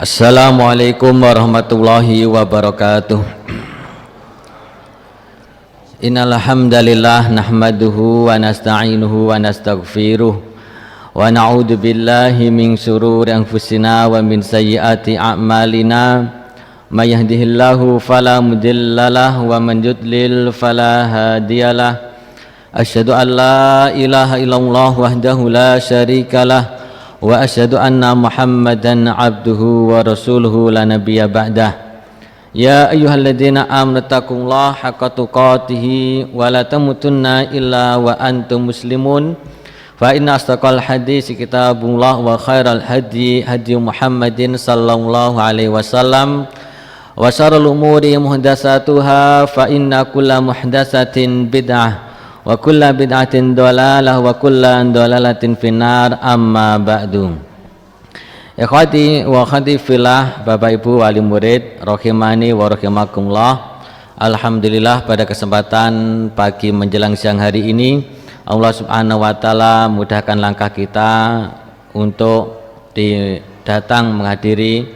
Assalamualaikum warahmatullahi wabarakatuh. Innal hamdalillah nahmaduhu wa nasta'inuhu wa nastaghfiruh wa na'udzu billahi min shururi anfusina wa min sayyiati a'malina. May yahdihillahu fala mudhillalah wa man yudlil fala hadiyalah. Asyhadu an la ilaha illallah wahdahu la syarikalah wa asyhadu anna Muhammadan abduhu wa rasuluhu la nabiyya ba'dah. Ya ayyuhalladzina amanu taqullaha haqqa tuqatih wa la tamutunna illa wa antum muslimun. Fa inna asdaqal hadits kitabullah wa khairal hadi hadi Muhammadin sallallahu alaihi wasallam wa syarrul umuri muhdatsatuha fa inna kulla muhdatsatin bid'ah wa kulla bid'atin dhalalah wa kulla dhalalatin finnar, amma ba'du. Ikhwati wa akhwati fillah, Bapak Ibu wali murid rahimani wa rahimakumullah. Alhamdulillah, pada kesempatan pagi menjelang siang hari ini Allah Subhanahu wa taala mudahkan langkah kita untuk datang menghadiri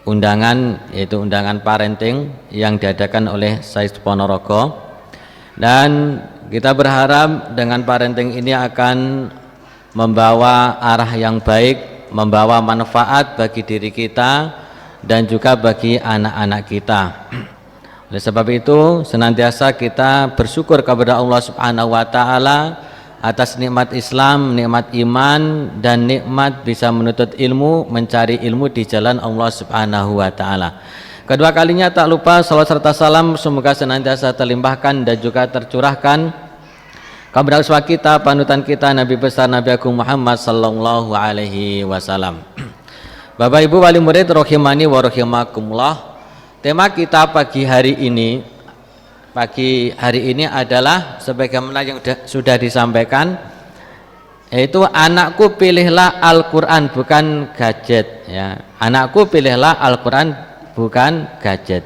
undangan, yaitu undangan parenting yang diadakan oleh Syekh Ponorogo. Dan kita berharap dengan parenting ini akan membawa arah yang baik, membawa manfaat bagi diri kita dan juga bagi anak-anak kita. Oleh sebab itu, senantiasa kita bersyukur kepada Allah Subhanahu wa taala atas nikmat Islam, nikmat iman, dan nikmat bisa menuntut ilmu, mencari ilmu di jalan Allah Subhanahu wa taala. Kedua kalinya tak lupa salawat serta salam semoga senantiasa terlimpahkan dan juga tercurahkan kepada uswah kita, panutan kita, Nabi besar Nabi Agung Muhammad sallallahu alaihi wasallam. Bapak Ibu wali murid rahimani wa rahimakumullah. Tema kita pagi hari ini adalah sebagaimana yang sudah disampaikan, yaitu anakku pilihlah Al-Qur'an bukan gadget, ya. Anakku pilihlah Al-Qur'an bukan gadget.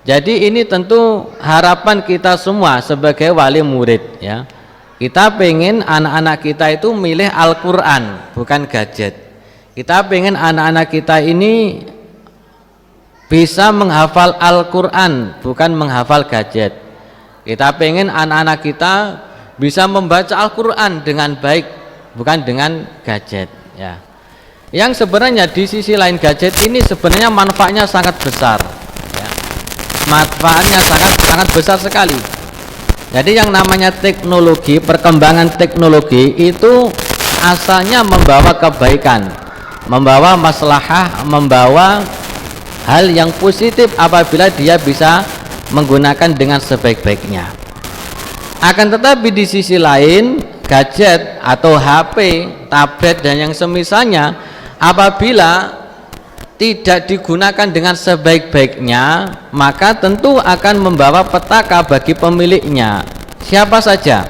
Jadi ini tentu harapan kita semua sebagai wali murid, ya. Kita pengen anak-anak kita itu milih Al-Qur'an bukan gadget. Kita pengen anak-anak kita ini bisa menghafal Al-Qur'an bukan menghafal gadget. Kita pengen anak-anak kita bisa membaca Al-Qur'an dengan baik bukan dengan gadget, ya. Yang sebenarnya di sisi lain gadget ini sebenarnya manfaatnya sangat besar, ya. Manfaatnya sangat besar sekali. Jadi yang namanya teknologi, perkembangan teknologi itu asalnya membawa kebaikan, membawa maslahah, membawa hal yang positif apabila dia bisa menggunakan dengan sebaik-baiknya. Akan tetapi di sisi lain gadget atau HP, tablet dan yang semisalnya apabila tidak digunakan dengan sebaik-baiknya maka tentu akan membawa petaka bagi pemiliknya, siapa saja,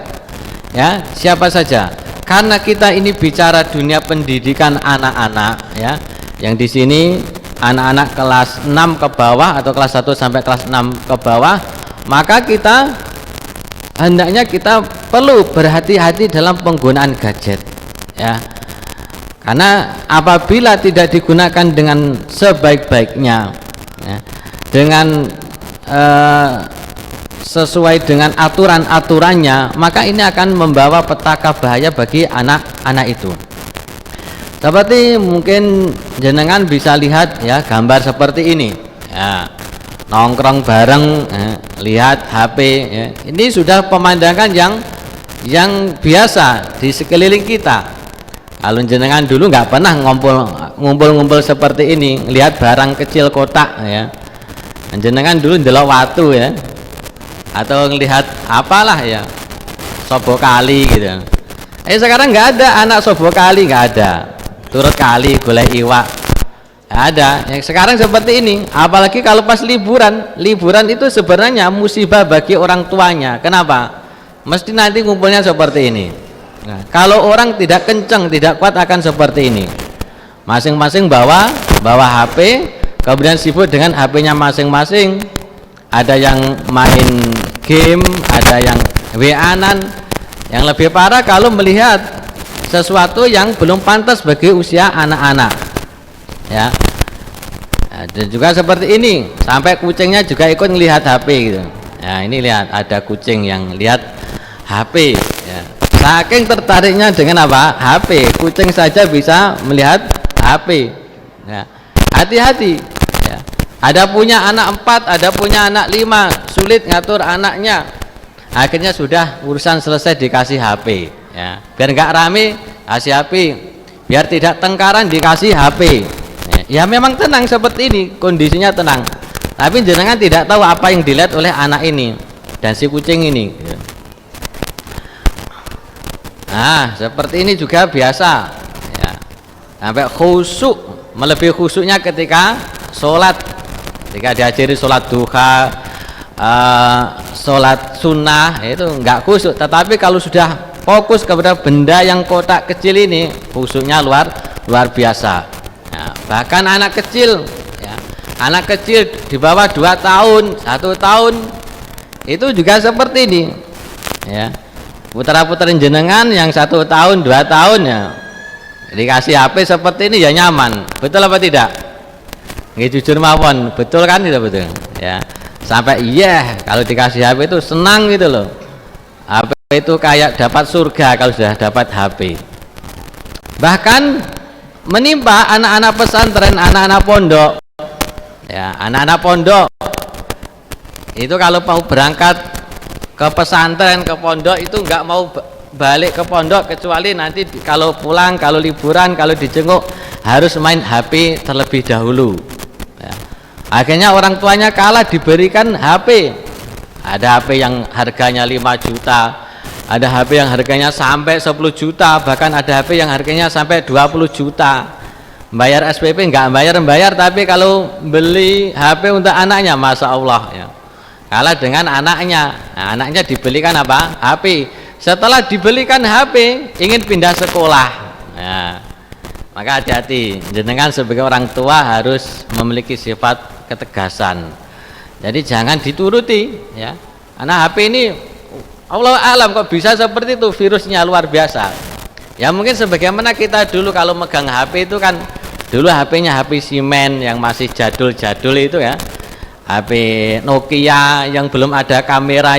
ya, siapa saja. Karena kita ini bicara dunia pendidikan anak-anak, ya, yang di sini anak-anak kelas 6 ke bawah atau kelas 1 sampai kelas 6 ke bawah, maka kita hendaknya kita perlu berhati-hati dalam penggunaan gadget, ya. Karena apabila tidak digunakan dengan sebaik-baiknya, ya, dengan sesuai dengan aturan-aturannya, maka ini akan membawa petaka bahaya bagi anak-anak itu. Seperti mungkin jenengan bisa lihat, ya, gambar seperti ini, ya, nongkrong bareng, ya, lihat HP, ya. Ini sudah pemandangan yang biasa di sekeliling kita. Kalau jenengan dulu nggak pernah ngumpul seperti ini, lihat barang kecil kotak, ya. Jenengan dulu ndelok watu, ya, atau ngelihat apalah, ya, sobo kali gitu. Sekarang nggak ada anak sobo kali, nggak ada. Turut kali golek iwak, nggak ada. Yang sekarang seperti ini, apalagi kalau pas liburan itu sebenarnya musibah bagi orang tuanya. Kenapa? Mesti nanti ngumpulnya seperti ini. Nah, kalau orang tidak kenceng, tidak kuat akan seperti ini. Masing-masing bawa HP, kemudian sibuk dengan HP-nya masing-masing. Ada yang main game, ada yang WA-an. Yang lebih parah kalau melihat sesuatu yang belum pantas bagi usia anak-anak, ya. Nah, dan juga seperti ini, sampai kucingnya juga ikut melihat HP gitu. Nah, ini lihat ada kucing yang lihat HP ya. Saking tertariknya dengan apa? HP. Kucing saja bisa melihat HP ya. Hati-hati ya. Ada punya anak 4, ada punya anak 5, sulit ngatur anaknya. Akhirnya sudah urusan selesai dikasih HP ya. Biar nggak rame kasih HP, biar tidak tengkaran dikasih HP ya. Memang tenang seperti ini, kondisinya tenang, tapi jenengan tidak tahu apa yang dilihat oleh anak ini dan si kucing ini ya. Nah seperti ini juga biasa ya. Sampai khusyuk, melebihi khusyuknya ketika sholat, ketika diajari sholat duha, sholat sunnah itu enggak khusyuk. Tetapi kalau sudah fokus kepada benda yang kotak kecil ini, khusyuknya luar biasa ya. Bahkan anak kecil ya, anak kecil di bawah 2 tahun, 1 tahun itu juga seperti ini ya. Putra-putri jenengan yang 1 tahun 2 tahun ya dikasih HP seperti ini ya nyaman, betul apa tidak? Nggih jujur mawon, betul kan? Tidak betul ya. Sampai iya kalau dikasih HP itu senang gitu loh. HP itu kayak dapat surga kalau sudah dapat HP. Bahkan menimpa anak-anak pesantren, anak-anak pondok ya. Anak-anak pondok itu kalau mau berangkat ke pesantren, ke pondok itu nggak mau balik ke pondok kecuali nanti kalau pulang, kalau liburan, kalau dijenguk harus main HP terlebih dahulu ya. Akhirnya orang tuanya kalah, diberikan HP. Ada HP yang harganya 5 juta, ada HP yang harganya sampai 10 juta, bahkan ada HP yang harganya sampai 20 juta. Bayar SPP nggak bayar, tapi kalau beli HP untuk anaknya, masya Allah ya, kalah dengan anaknya. Nah, anaknya dibelikan apa? HP. Setelah dibelikan HP, ingin pindah sekolah. Nah, maka hati-hati, jenengan sebagai orang tua harus memiliki sifat ketegasan. Jadi jangan dituruti ya. Karena HP ini Allah alam kok bisa seperti itu, virusnya luar biasa ya. Mungkin sebagaimana kita dulu kalau megang HP itu kan, dulu HP-nya HP Siemens yang masih jadul-jadul itu ya, HP Nokia yang belum ada kamera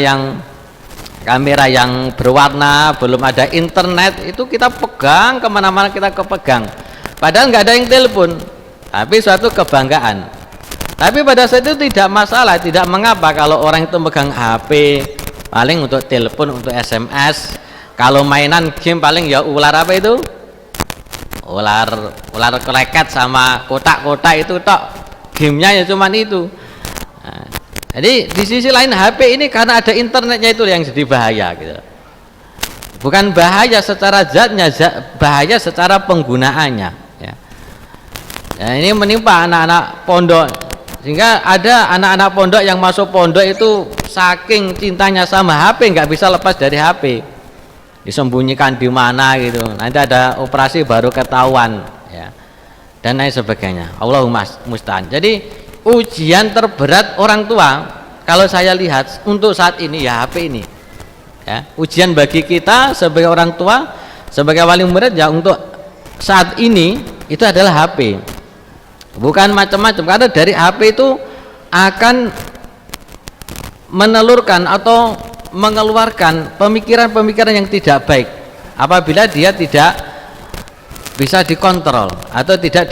yang berwarna, belum ada internet, itu kita pegang kemana-mana, kita kepegang, padahal nggak ada yang telepon, tapi suatu kebanggaan. Tapi pada saat itu tidak masalah, tidak mengapa kalau orang itu megang HP paling untuk telepon, untuk SMS. Kalau mainan game paling ya ular apa itu, ular kreket sama kotak-kotak itu tok, gamenya ya cuman itu. Nah, jadi di sisi lain HP ini karena ada internetnya itu yang jadi bahaya gitu. Bukan bahaya secara zatnya, bahaya secara penggunaannya ya. Nah, ini menimpa anak-anak pondok, sehingga ada anak-anak pondok yang masuk pondok itu saking cintanya sama HP nggak bisa lepas dari HP, disembunyikan di mana gitu, nanti ada operasi baru ketahuan ya, dan lain sebagainya. Allahumma musta'an. Jadi ujian terberat orang tua kalau saya lihat untuk saat ini ya HP ini ya. Ujian bagi kita sebagai orang tua, sebagai wali murid ya, untuk saat ini itu adalah HP. Bukan macam-macam, karena dari HP itu akan menelurkan atau mengeluarkan pemikiran-pemikiran yang tidak baik apabila dia tidak bisa dikontrol atau tidak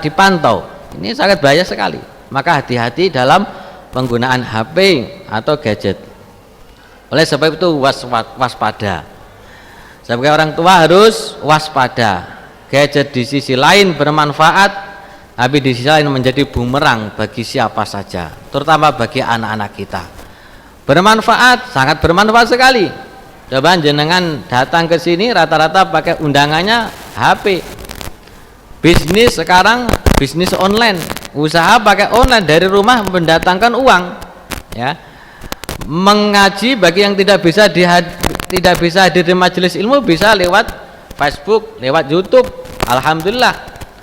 dipantau. Ini sangat bahaya sekali. Maka hati-hati dalam penggunaan HP atau gadget. Oleh sebab itu waspada. Sebagai orang tua harus waspada. Gadget di sisi lain bermanfaat, tapi di sisi lain menjadi bumerang bagi siapa saja, terutama bagi anak-anak kita. Bermanfaat, sangat bermanfaat sekali. Coba jenengan datang ke sini rata-rata pakai undangannya HP. Bisnis sekarang bisnis online, usaha pakai online, dari rumah mendatangkan uang ya. Mengaji bagi yang tidak bisa hadir di majelis ilmu bisa lewat Facebook, lewat YouTube. Alhamdulillah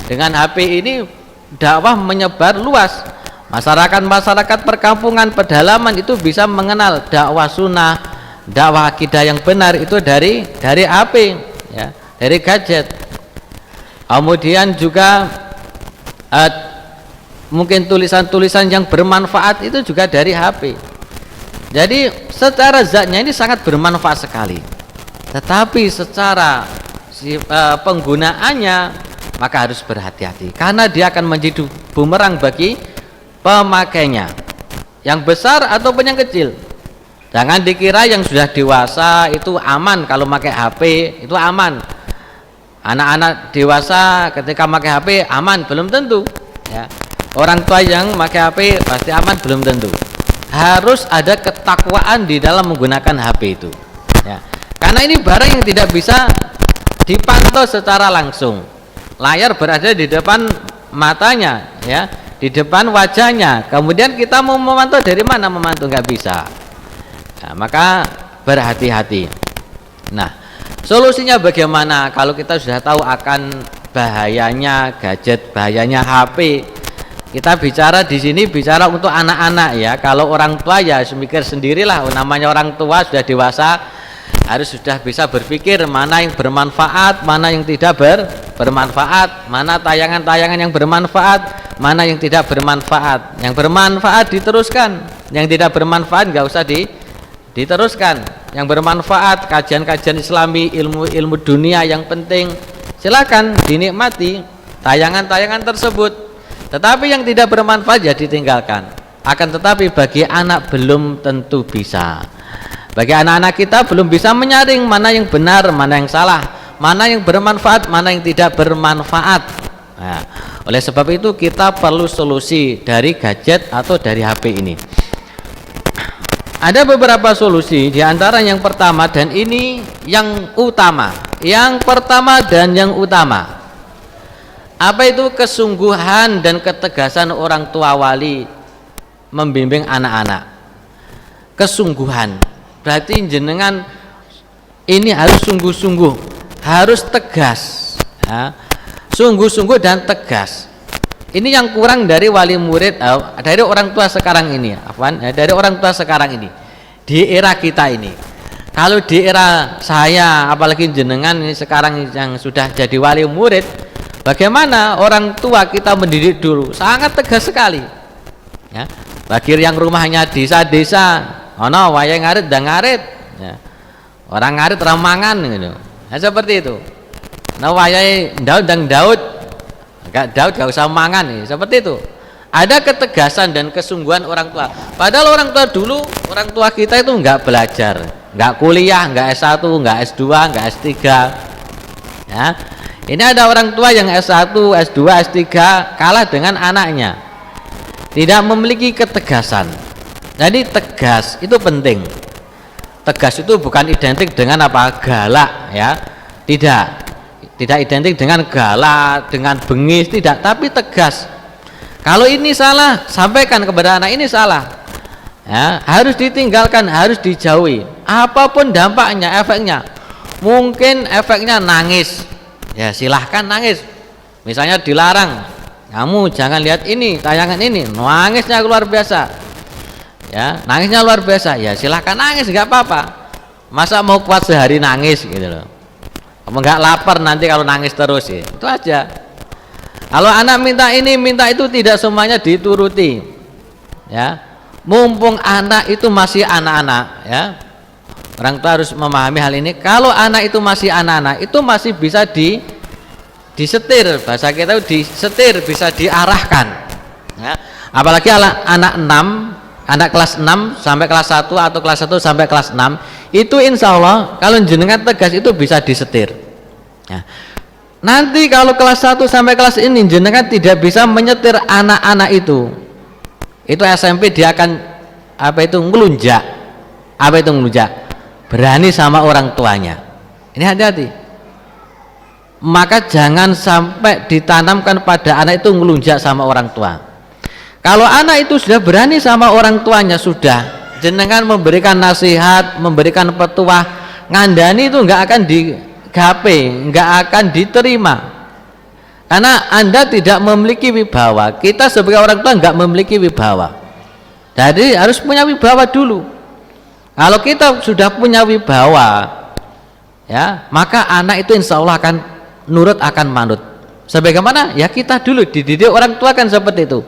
dengan HP ini dakwah menyebar luas. Masyarakat perkampungan, pedalaman itu bisa mengenal dakwah sunnah, dakwah akidah yang benar itu dari HP ya, dari gadget. Kemudian juga mungkin tulisan-tulisan yang bermanfaat itu juga dari HP. Jadi secara zatnya ini sangat bermanfaat sekali, tetapi secara penggunaannya maka harus berhati-hati, karena dia akan menjadi bumerang bagi pemakainya, yang besar ataupun yang kecil. Jangan dikira yang sudah dewasa itu aman kalau pakai HP, itu aman. Anak-anak dewasa ketika pakai HP aman, belum tentu ya. Orang tua yang pakai HP pasti aman, belum tentu. Harus ada ketakwaan di dalam menggunakan HP itu ya. Karena ini barang yang tidak bisa dipantau secara langsung. Layar berada di depan matanya ya, di depan wajahnya. Kemudian kita mau memantau dari mana? Memantau nggak bisa. Nah, maka berhati-hati. Nah, solusinya bagaimana kalau kita sudah tahu akan bahayanya gadget, bahayanya HP? Kita bicara di sini bicara untuk anak-anak ya. Kalau orang tua ya mikir sendirilah, namanya orang tua sudah dewasa, harus sudah bisa berpikir mana yang bermanfaat, mana yang tidak bermanfaat, mana tayangan-tayangan yang bermanfaat, mana yang tidak bermanfaat. Yang bermanfaat diteruskan, yang tidak bermanfaat nggak usah diteruskan. Yang bermanfaat, kajian-kajian Islami, ilmu-ilmu dunia yang penting, silakan dinikmati tayangan-tayangan tersebut. Tetapi yang tidak bermanfaat ya ditinggalkan. Akan tetapi bagi anak belum tentu bisa. Bagi anak-anak kita belum bisa menyaring mana yang benar, mana yang salah, mana yang bermanfaat, mana yang tidak bermanfaat. Nah, oleh sebab itu kita perlu solusi dari gadget atau dari HP ini. Ada beberapa solusi, di antara yang pertama dan ini yang utama. Yang pertama dan yang utama. Apa itu? Kesungguhan dan ketegasan orang tua wali membimbing anak-anak. Kesungguhan berarti jenengan ini harus sungguh-sungguh, harus tegas ya. Sungguh-sungguh dan tegas. Ini yang kurang dari wali murid, dari orang tua sekarang ini, dari orang tua sekarang ini di era kita ini. Kalau di era saya, apalagi jenengan ini sekarang yang sudah jadi wali murid, bagaimana orang tua kita mendidik dulu? Sangat tegas sekali ya. Bagi yang rumahnya desa-desa, ono wayang ngarit dan ngarit ya. Orang ngarit ramangan gitu. Nah, seperti itu. Nah, wayang Daud dan Daud, Daud gak usah mangan nih. Seperti itu. Ada ketegasan dan kesungguhan orang tua. Padahal orang tua dulu, orang tua kita itu nggak belajar, nggak kuliah, nggak S1, nggak S2, nggak S3 ya. Ini ada orang tua yang S1, S2, S3 kalah dengan anaknya, tidak memiliki ketegasan. Jadi tegas itu penting. Tegas itu bukan identik dengan apa? Galak ya. Tidak identik dengan galak, dengan bengis, tidak, tapi tegas. Kalau ini salah, sampaikan kepada anak, ini salah ya, harus ditinggalkan, harus dijauhi. Apapun dampaknya, efeknya, mungkin efeknya nangis ya, silahkan nangis. Misalnya dilarang, kamu jangan lihat ini, tayangan ini, nangisnya luar biasa ya, nangisnya luar biasa ya, silahkan nangis, nggak apa-apa. Masa mau kuat sehari nangis gitu loh? Kamu nggak lapar nanti kalau nangis terus ya, itu aja. Kalau anak minta ini, minta itu, tidak semuanya dituruti ya. Mumpung anak itu masih anak-anak ya, orang tua harus memahami hal ini. Kalau anak itu masih anak-anak, itu masih bisa disetir, bahasa kita disetir, bisa diarahkan ya. Apalagi anak 6, anak kelas 6 sampai kelas 1 atau kelas 1 sampai kelas 6, itu insya Allah kalau jenengan tegas itu bisa disetir ya. Nanti kalau kelas 1 sampai kelas ini jenengan tidak bisa menyetir anak-anak itu SMP dia akan apa itu ngelunjak. Apa itu ngelunjak? Berani sama orang tuanya. Ini hati-hati. Maka jangan sampai ditanamkan pada anak itu ngelunjak sama orang tua. Kalau anak itu sudah berani sama orang tuanya, sudah jenengan memberikan nasihat, memberikan petuah, ngandani itu nggak akan nggak akan diterima, karena Anda tidak memiliki wibawa. Kita sebagai orang tua nggak memiliki wibawa, jadi harus punya wibawa dulu. Kalau kita sudah punya wibawa ya, maka anak itu insya Allah akan nurut, akan manut. Sebagaimana ya kita dulu dididik orang tua kan seperti itu.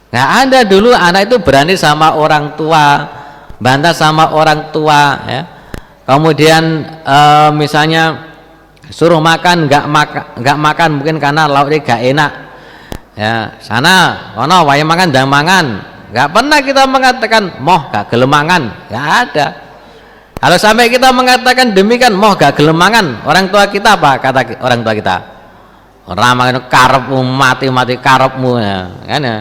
Nggak ada dulu anak itu berani sama orang tua, bantah sama orang tua, ya. Kemudian misalnya suruh makan nggak makan mungkin karena lauknya nggak enak, ya. Sana, ono wae makan dan mangan. Nggak pernah kita mengatakan moh gak gelemangan, nggak ada. Kalau sampai kita mengatakan demikian, moh gak gelemangan, orang tua kita apa kata orang tua kita? Orang makan karepmu mati karepmu, ya, kan ya.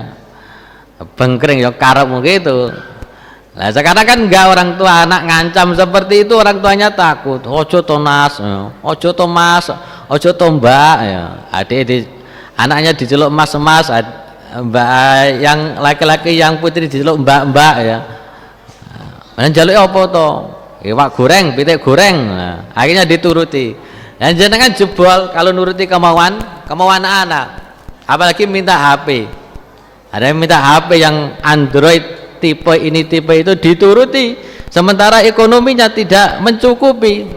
Bengkring ya karepmu gitu. Nah sekarang kan enggak, orang tua anak ngancam seperti itu, orang tuanya takut. Ojo to nas, ojo to mas, ojo to mbak, ya. Anaknya diceluk mas, mbak yang laki-laki yang putri diceluk mbak, ya. Nah, jaluk apa to? Iwak goreng, pitik goreng. Nah, akhirnya dituruti. Dan jenengan jebol kalau nuruti kemauan anak, apalagi minta HP. Ada yang minta HP yang Android tipe ini tipe itu dituruti, sementara ekonominya tidak mencukupi.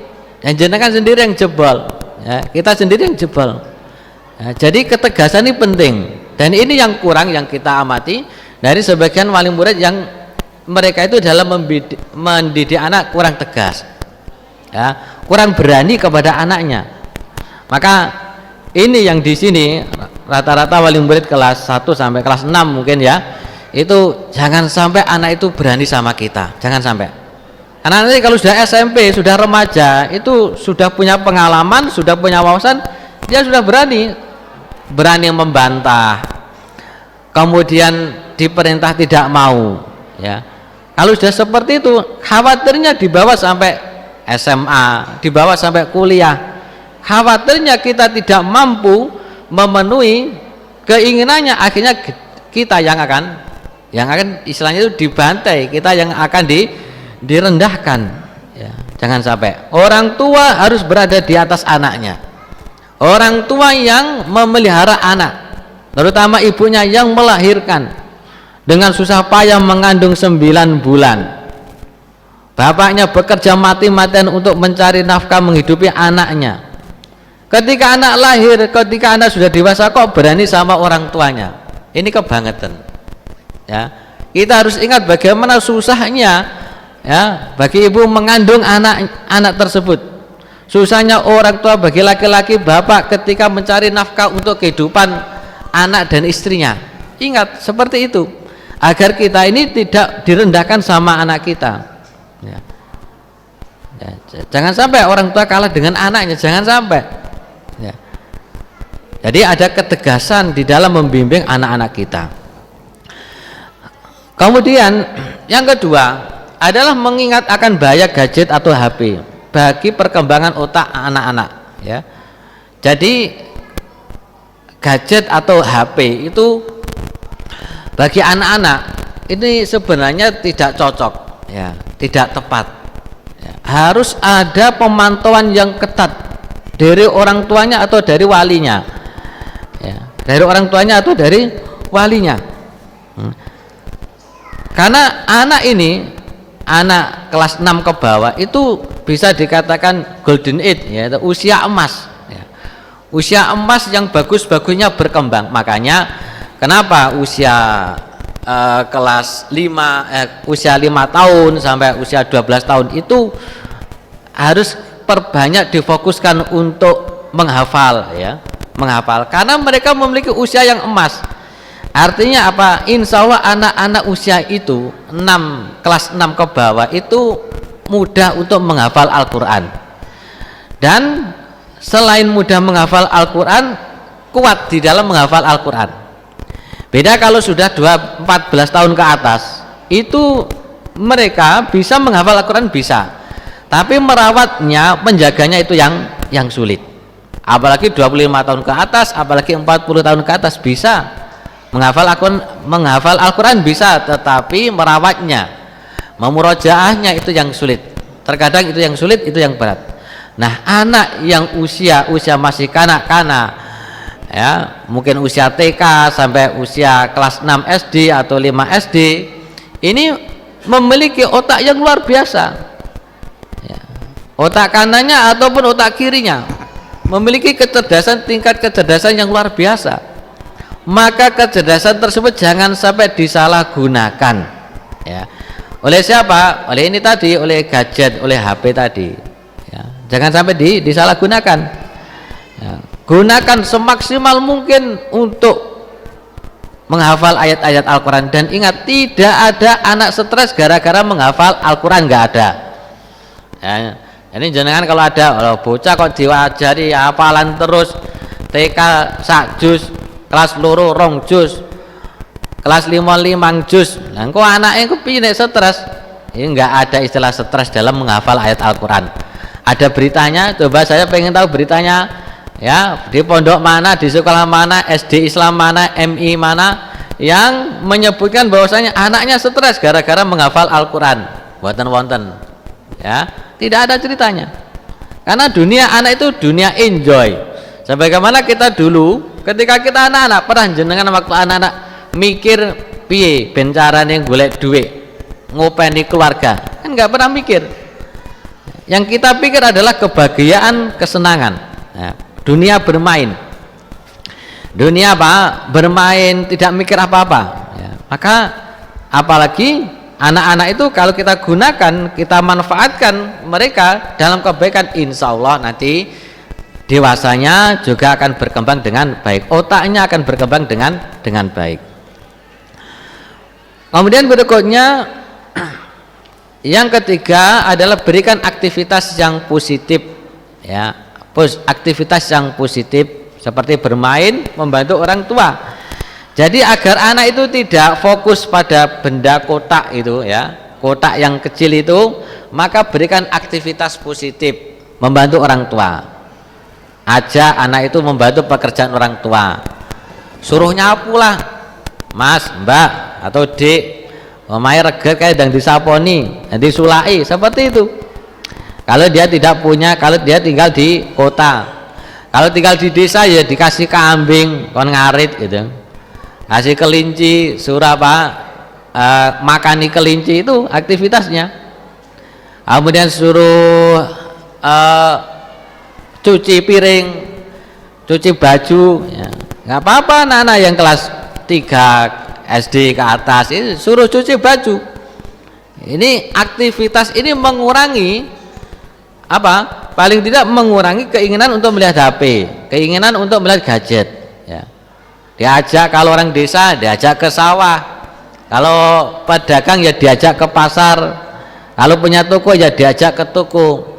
Yang jenengan sendiri yang jebol, ya, kita sendiri yang jebol. Ya, jadi ketegasan ini penting, dan ini yang kurang yang kita amati dari sebagian wali murid yang mereka itu dalam mendidik anak kurang tegas, ya, kurang berani kepada anaknya. Maka ini yang di sini rata-rata wali murid kelas 1 sampai kelas 6 mungkin, ya, itu jangan sampai anak itu berani sama kita, jangan sampai. Karena nanti kalau sudah SMP, sudah remaja, itu sudah punya pengalaman, sudah punya wawasan, dia sudah berani membantah, kemudian diperintah tidak mau, ya. Kalau sudah seperti itu, khawatirnya dibawa sampai SMA, dibawa sampai kuliah, khawatirnya kita tidak mampu memenuhi keinginannya, akhirnya kita yang akan istilahnya itu dibantai, kita yang akan direndahkan, ya. Jangan sampai. Orang tua harus berada di atas anaknya, orang tua yang memelihara anak, terutama ibunya yang melahirkan dengan susah payah mengandung 9 bulan, bapaknya bekerja mati-matian untuk mencari nafkah menghidupi anaknya. Ketika anak lahir, ketika anak sudah dewasa kok berani sama orang tuanya, ini kebangetan, ya. Kita harus ingat bagaimana susahnya, ya, bagi ibu mengandung anak tersebut, susahnya orang tua bagi laki-laki bapak ketika mencari nafkah untuk kehidupan anak dan istrinya. Ingat seperti itu, agar kita ini tidak direndahkan sama anak kita, ya. Ya, jangan sampai orang tua kalah dengan anaknya, jangan sampai, ya. Jadi ada ketegasan di dalam membimbing anak-anak kita. Kemudian yang kedua adalah mengingat akan bahaya gadget atau HP bagi perkembangan otak anak-anak, ya. Jadi gadget atau HP itu bagi anak-anak ini sebenarnya tidak cocok, ya, tidak tepat, ya. Harus ada pemantauan yang ketat dari orang tuanya atau dari walinya, ya, dari orang tuanya atau dari walinya. Karena anak ini, anak kelas 6 ke bawah itu bisa dikatakan golden age, yaitu usia emas, ya. Usia emas yang bagus-bagusnya berkembang. Makanya kenapa usia kelas 5 usia 5 tahun sampai usia 12 tahun itu harus perbanyak difokuskan untuk menghafal, ya, menghafal, karena mereka memiliki usia yang emas. Artinya apa? Insya Allah anak-anak usia itu kelas 6 ke bawah itu mudah untuk menghafal Al-Quran, dan selain mudah menghafal Al-Quran, kuat di dalam menghafal Al-Quran. Beda kalau sudah 14 tahun ke atas, itu mereka bisa menghafal Al-Quran, bisa, tapi merawatnya, menjaganya itu yang sulit. Apalagi 25 tahun ke atas, apalagi 40 tahun ke atas bisa menghafal Al-Quran bisa, tetapi merawatnya, memurojaahnya itu yang sulit. Terkadang itu yang sulit, itu yang berat. Nah, anak yang usia masih kanak-kanak, ya, mungkin usia TK sampai usia kelas 6 SD atau 5 SD, ini memiliki otak yang luar biasa, ya. Otak kanannya ataupun otak kirinya memiliki tingkat kecerdasan yang luar biasa. maka kecerdasan tersebut jangan sampai disalahgunakan, ya. Oleh siapa? Oleh ini tadi, oleh gadget, oleh HP tadi, ya. Jangan sampai disalahgunakan, ya. Gunakan semaksimal mungkin untuk menghafal ayat-ayat Al-Quran. Dan ingat, tidak ada anak stres gara-gara menghafal Al-Quran, nggak ada, ya. Ini jangan kalau ada bocah kok diwajari hafalan terus, TK sak jus, kelas loro rong jus, kelas 5 jus. Nah, kok anaknya kok piye nek stres? Ini enggak ada istilah stres dalam menghafal ayat Al-Qur'an. Ada beritanya, coba saya pengen tahu beritanya, ya, di pondok mana, di sekolah mana, SD Islam mana, MI mana yang menyebutkan bahwasanya anaknya stres gara-gara menghafal Al-Qur'an. Boten wonten. Ya, tidak ada ceritanya. Karena dunia anak itu dunia enjoy. Sebagaimana kita dulu ketika kita anak-anak, pernah jenengan waktu anak-anak mikir piye ben carane golek duit, ngopeni keluarga, kan nggak pernah mikir. Yang kita pikir adalah kebahagiaan, kesenangan. Nah, dunia bermain, dunia apa? Bermain, tidak mikir apa-apa, ya. Maka apalagi anak-anak itu kalau kita gunakan, kita manfaatkan mereka dalam kebaikan, insya Allah nanti dewasanya juga akan berkembang dengan baik, otaknya akan berkembang dengan baik. Kemudian berikutnya yang ketiga adalah berikan aktivitas yang positif, ya, aktivitas yang positif seperti bermain, membantu orang tua. Jadi agar anak itu tidak fokus pada benda kotak itu, ya, kotak yang kecil itu, maka berikan aktivitas positif, membantu orang tua. Ajak anak itu membantu pekerjaan orang tua, suruh nyapu lah, Mas, Mbak, atau Dek, omahe reget kayak dan disaponi, nanti sulai, seperti itu. Kalau dia tidak punya, kalau dia tinggal di kota, kalau tinggal di desa ya dikasih kambing kon ngarit gitu, kasih kelinci, suruh apa, makani kelinci, itu aktivitasnya. Kemudian suruh cuci piring, cuci baju, ya. Nggak apa-apa anak-anak yang kelas 3 SD ke atas itu suruh cuci baju. Ini aktivitas ini mengurangi apa? Paling tidak mengurangi keinginan untuk melihat HP, keinginan untuk melihat gadget, ya. Diajak, kalau orang desa diajak ke sawah, kalau pedagang ya diajak ke pasar, kalau punya toko ya diajak ke toko.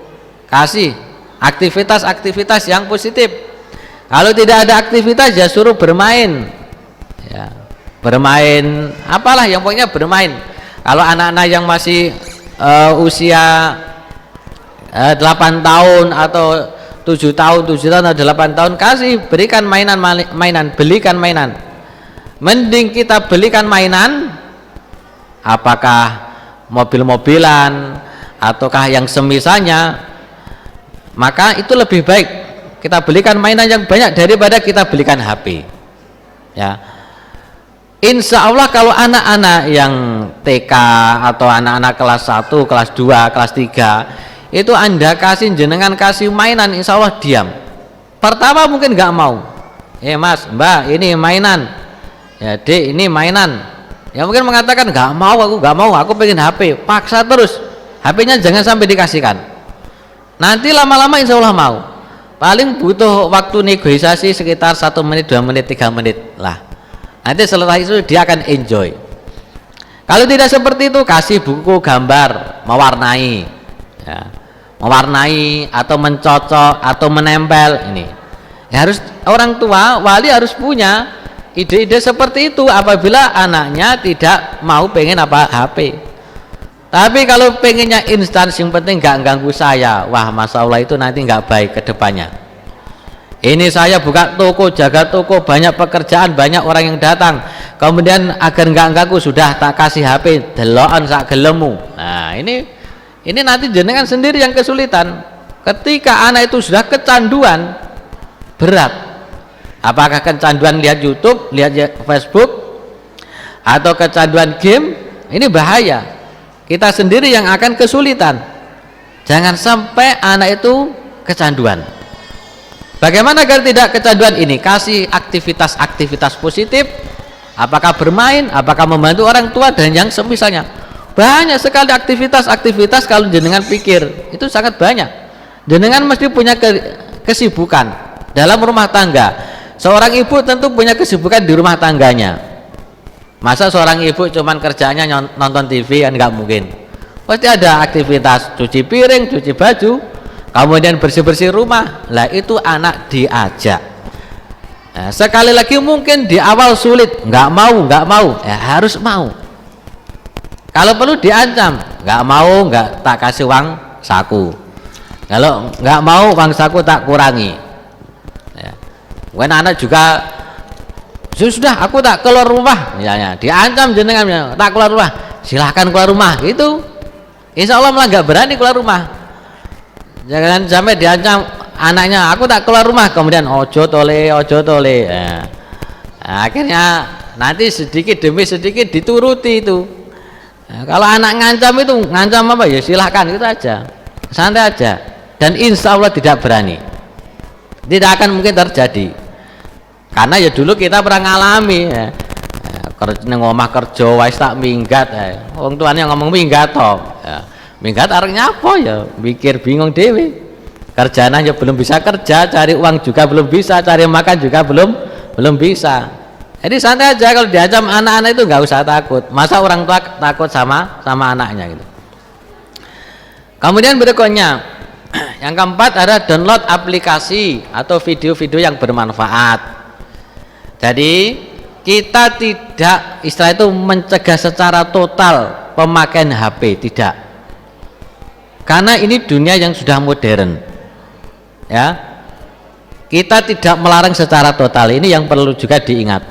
Kasih aktivitas-aktivitas yang positif. Kalau tidak ada aktivitas ya suruh bermain, ya, bermain apalah yang pokoknya bermain. Kalau anak-anak yang masih usia 8 tahun atau 7 tahun atau 8 tahun, kasih, berikan mainan, belikan mainan. Mending kita belikan mainan, apakah mobil-mobilan ataukah yang semisalnya, maka itu lebih baik kita belikan mainan yang banyak daripada kita belikan HP, ya. Insya Allah kalau anak-anak yang TK atau anak-anak kelas 1, kelas 2, kelas 3 itu Anda kasih, jenengan kasih mainan, insya Allah diam. Pertama mungkin nggak mau, Mas, Mbak, ini mainan, ya Dek, ini mainan, ya mungkin mengatakan nggak mau, aku pengen HP, paksa terus, HP-nya jangan sampai dikasihkan. Nanti lama-lama insya Allah mau. Paling butuh waktu negosiasi sekitar 1 menit, 2 menit, 3 menit lah. Nanti setelah itu dia akan enjoy. Kalau tidak seperti itu, kasih buku gambar mewarnai, ya, mewarnai atau mencocok atau menempel. Ini ya, harus orang tua, wali harus punya ide-ide seperti itu apabila anaknya tidak mau pengen apa HP. Tapi kalau pengennya instan, yang penting nggak ganggu saya, wah masya Allah itu nanti nggak baik ke depannya. Ini saya buka toko, jaga toko, banyak pekerjaan, banyak orang yang datang, kemudian agar nggak ganggu sudah tak kasih HP, delokan sak gelemu. Nah ini nanti jenengan sendiri yang kesulitan. Ketika anak itu sudah kecanduan, berat. Apakah kecanduan lihat YouTube, lihat Facebook, atau kecanduan game? Ini bahaya. Kita sendiri yang akan kesulitan. Jangan sampai anak itu kecanduan. Bagaimana agar tidak kecanduan ini? Kasih aktivitas-aktivitas positif, apakah bermain, apakah membantu orang tua dan yang semisalnya. Banyak sekali aktivitas-aktivitas kalau jenengan pikir, itu sangat banyak. Jenengan mesti punya kesibukan dalam rumah tangga. Seorang ibu tentu punya kesibukan di rumah tangganya. Masa seorang ibu cuman kerjanya nonton TV, kan nggak mungkin. Pasti ada aktivitas cuci piring, cuci baju, kemudian bersih-bersih rumah. Lah itu anak diajak. Nah, sekali lagi mungkin di awal sulit, nggak mau, ya harus mau. Kalau perlu diancam, nggak mau, nggak tak kasih uang saku. Kalau nggak mau uang saku tak kurangi. Ya. Anak juga sudah aku tak keluar rumah, misalnya diancam jenengan tak keluar rumah, silahkan keluar rumah gitu. Insya Allah malah nggak berani keluar rumah. Jangan sampai diancam anaknya, aku tak keluar rumah, kemudian ojo tole. Ya. Nah, akhirnya nanti sedikit demi sedikit dituruti itu. Nah, kalau anak ngancam itu ngancam apa ya silahkan gitu aja, santai aja, dan insya Allah tidak berani, tidak akan mungkin terjadi. Karena ya dulu kita pernah ngalami ya. Nang omah kerja wis tak minggat ya. Wong tuane ngomong minggat toh. Ya. Minggat artinya apa ya? Mikir bingung dewe. Kerjaan aja belum bisa kerja, cari uang juga belum bisa, cari makan juga belum bisa. Jadi santai aja, kalau diancam anak-anak itu nggak usah takut. Masa orang tua takut sama anaknya gitu. Kemudian berikutnya yang keempat ada download aplikasi atau video-video yang bermanfaat. Jadi kita tidak istilah itu mencegah secara total pemakaian HP, tidak. Karena ini dunia yang sudah modern. Ya. Kita tidak melarang secara total, ini yang perlu juga diingat.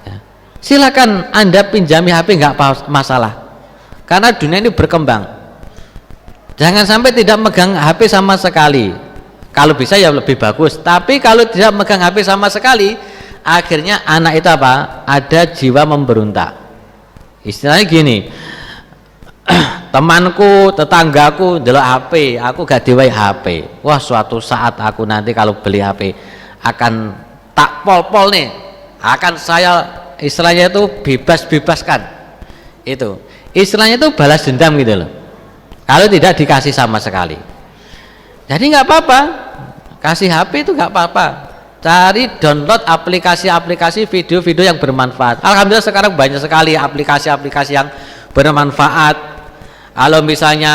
Ya. Silakan Anda pinjami HP, nggak masalah. Karena dunia ini berkembang. Jangan sampai tidak megang HP sama sekali. Kalau bisa ya lebih bagus. Tapi kalau tidak megang HP sama sekali, akhirnya anak itu apa? Ada jiwa memberontak. Istilahnya gini, temanku, tetanggaku ndelok HP, aku gak diwai HP. Wah, suatu saat aku nanti kalau beli HP akan tak pol-pol nih, akan saya istilahnya itu bebas-bebaskan. Itu istilahnya itu balas dendam gitu loh, kalau tidak dikasih sama sekali. Jadi nggak apa-apa, kasih HP itu nggak apa-apa. Cari download aplikasi-aplikasi video-video yang bermanfaat. Alhamdulillah sekarang banyak sekali aplikasi-aplikasi yang bermanfaat. Kalau misalnya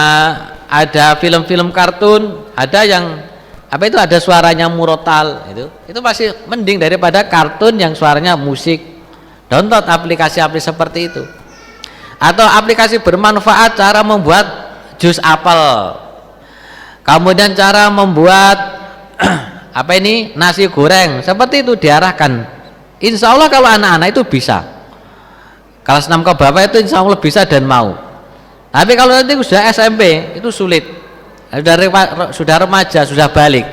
ada film-film kartun, ada yang apa itu ada suaranya murotal, itu masih mending daripada kartun yang suaranya musik. Download aplikasi-aplikasi seperti itu. Atau aplikasi bermanfaat cara membuat jus apel. Kemudian cara membuat apa ini nasi goreng, seperti itu diarahkan. Insya Allah kalau anak-anak itu bisa, kelas 6 ke bawah itu insya Allah bisa dan mau. Tapi kalau nanti sudah SMP itu sulit, sudah remaja, sudah balik.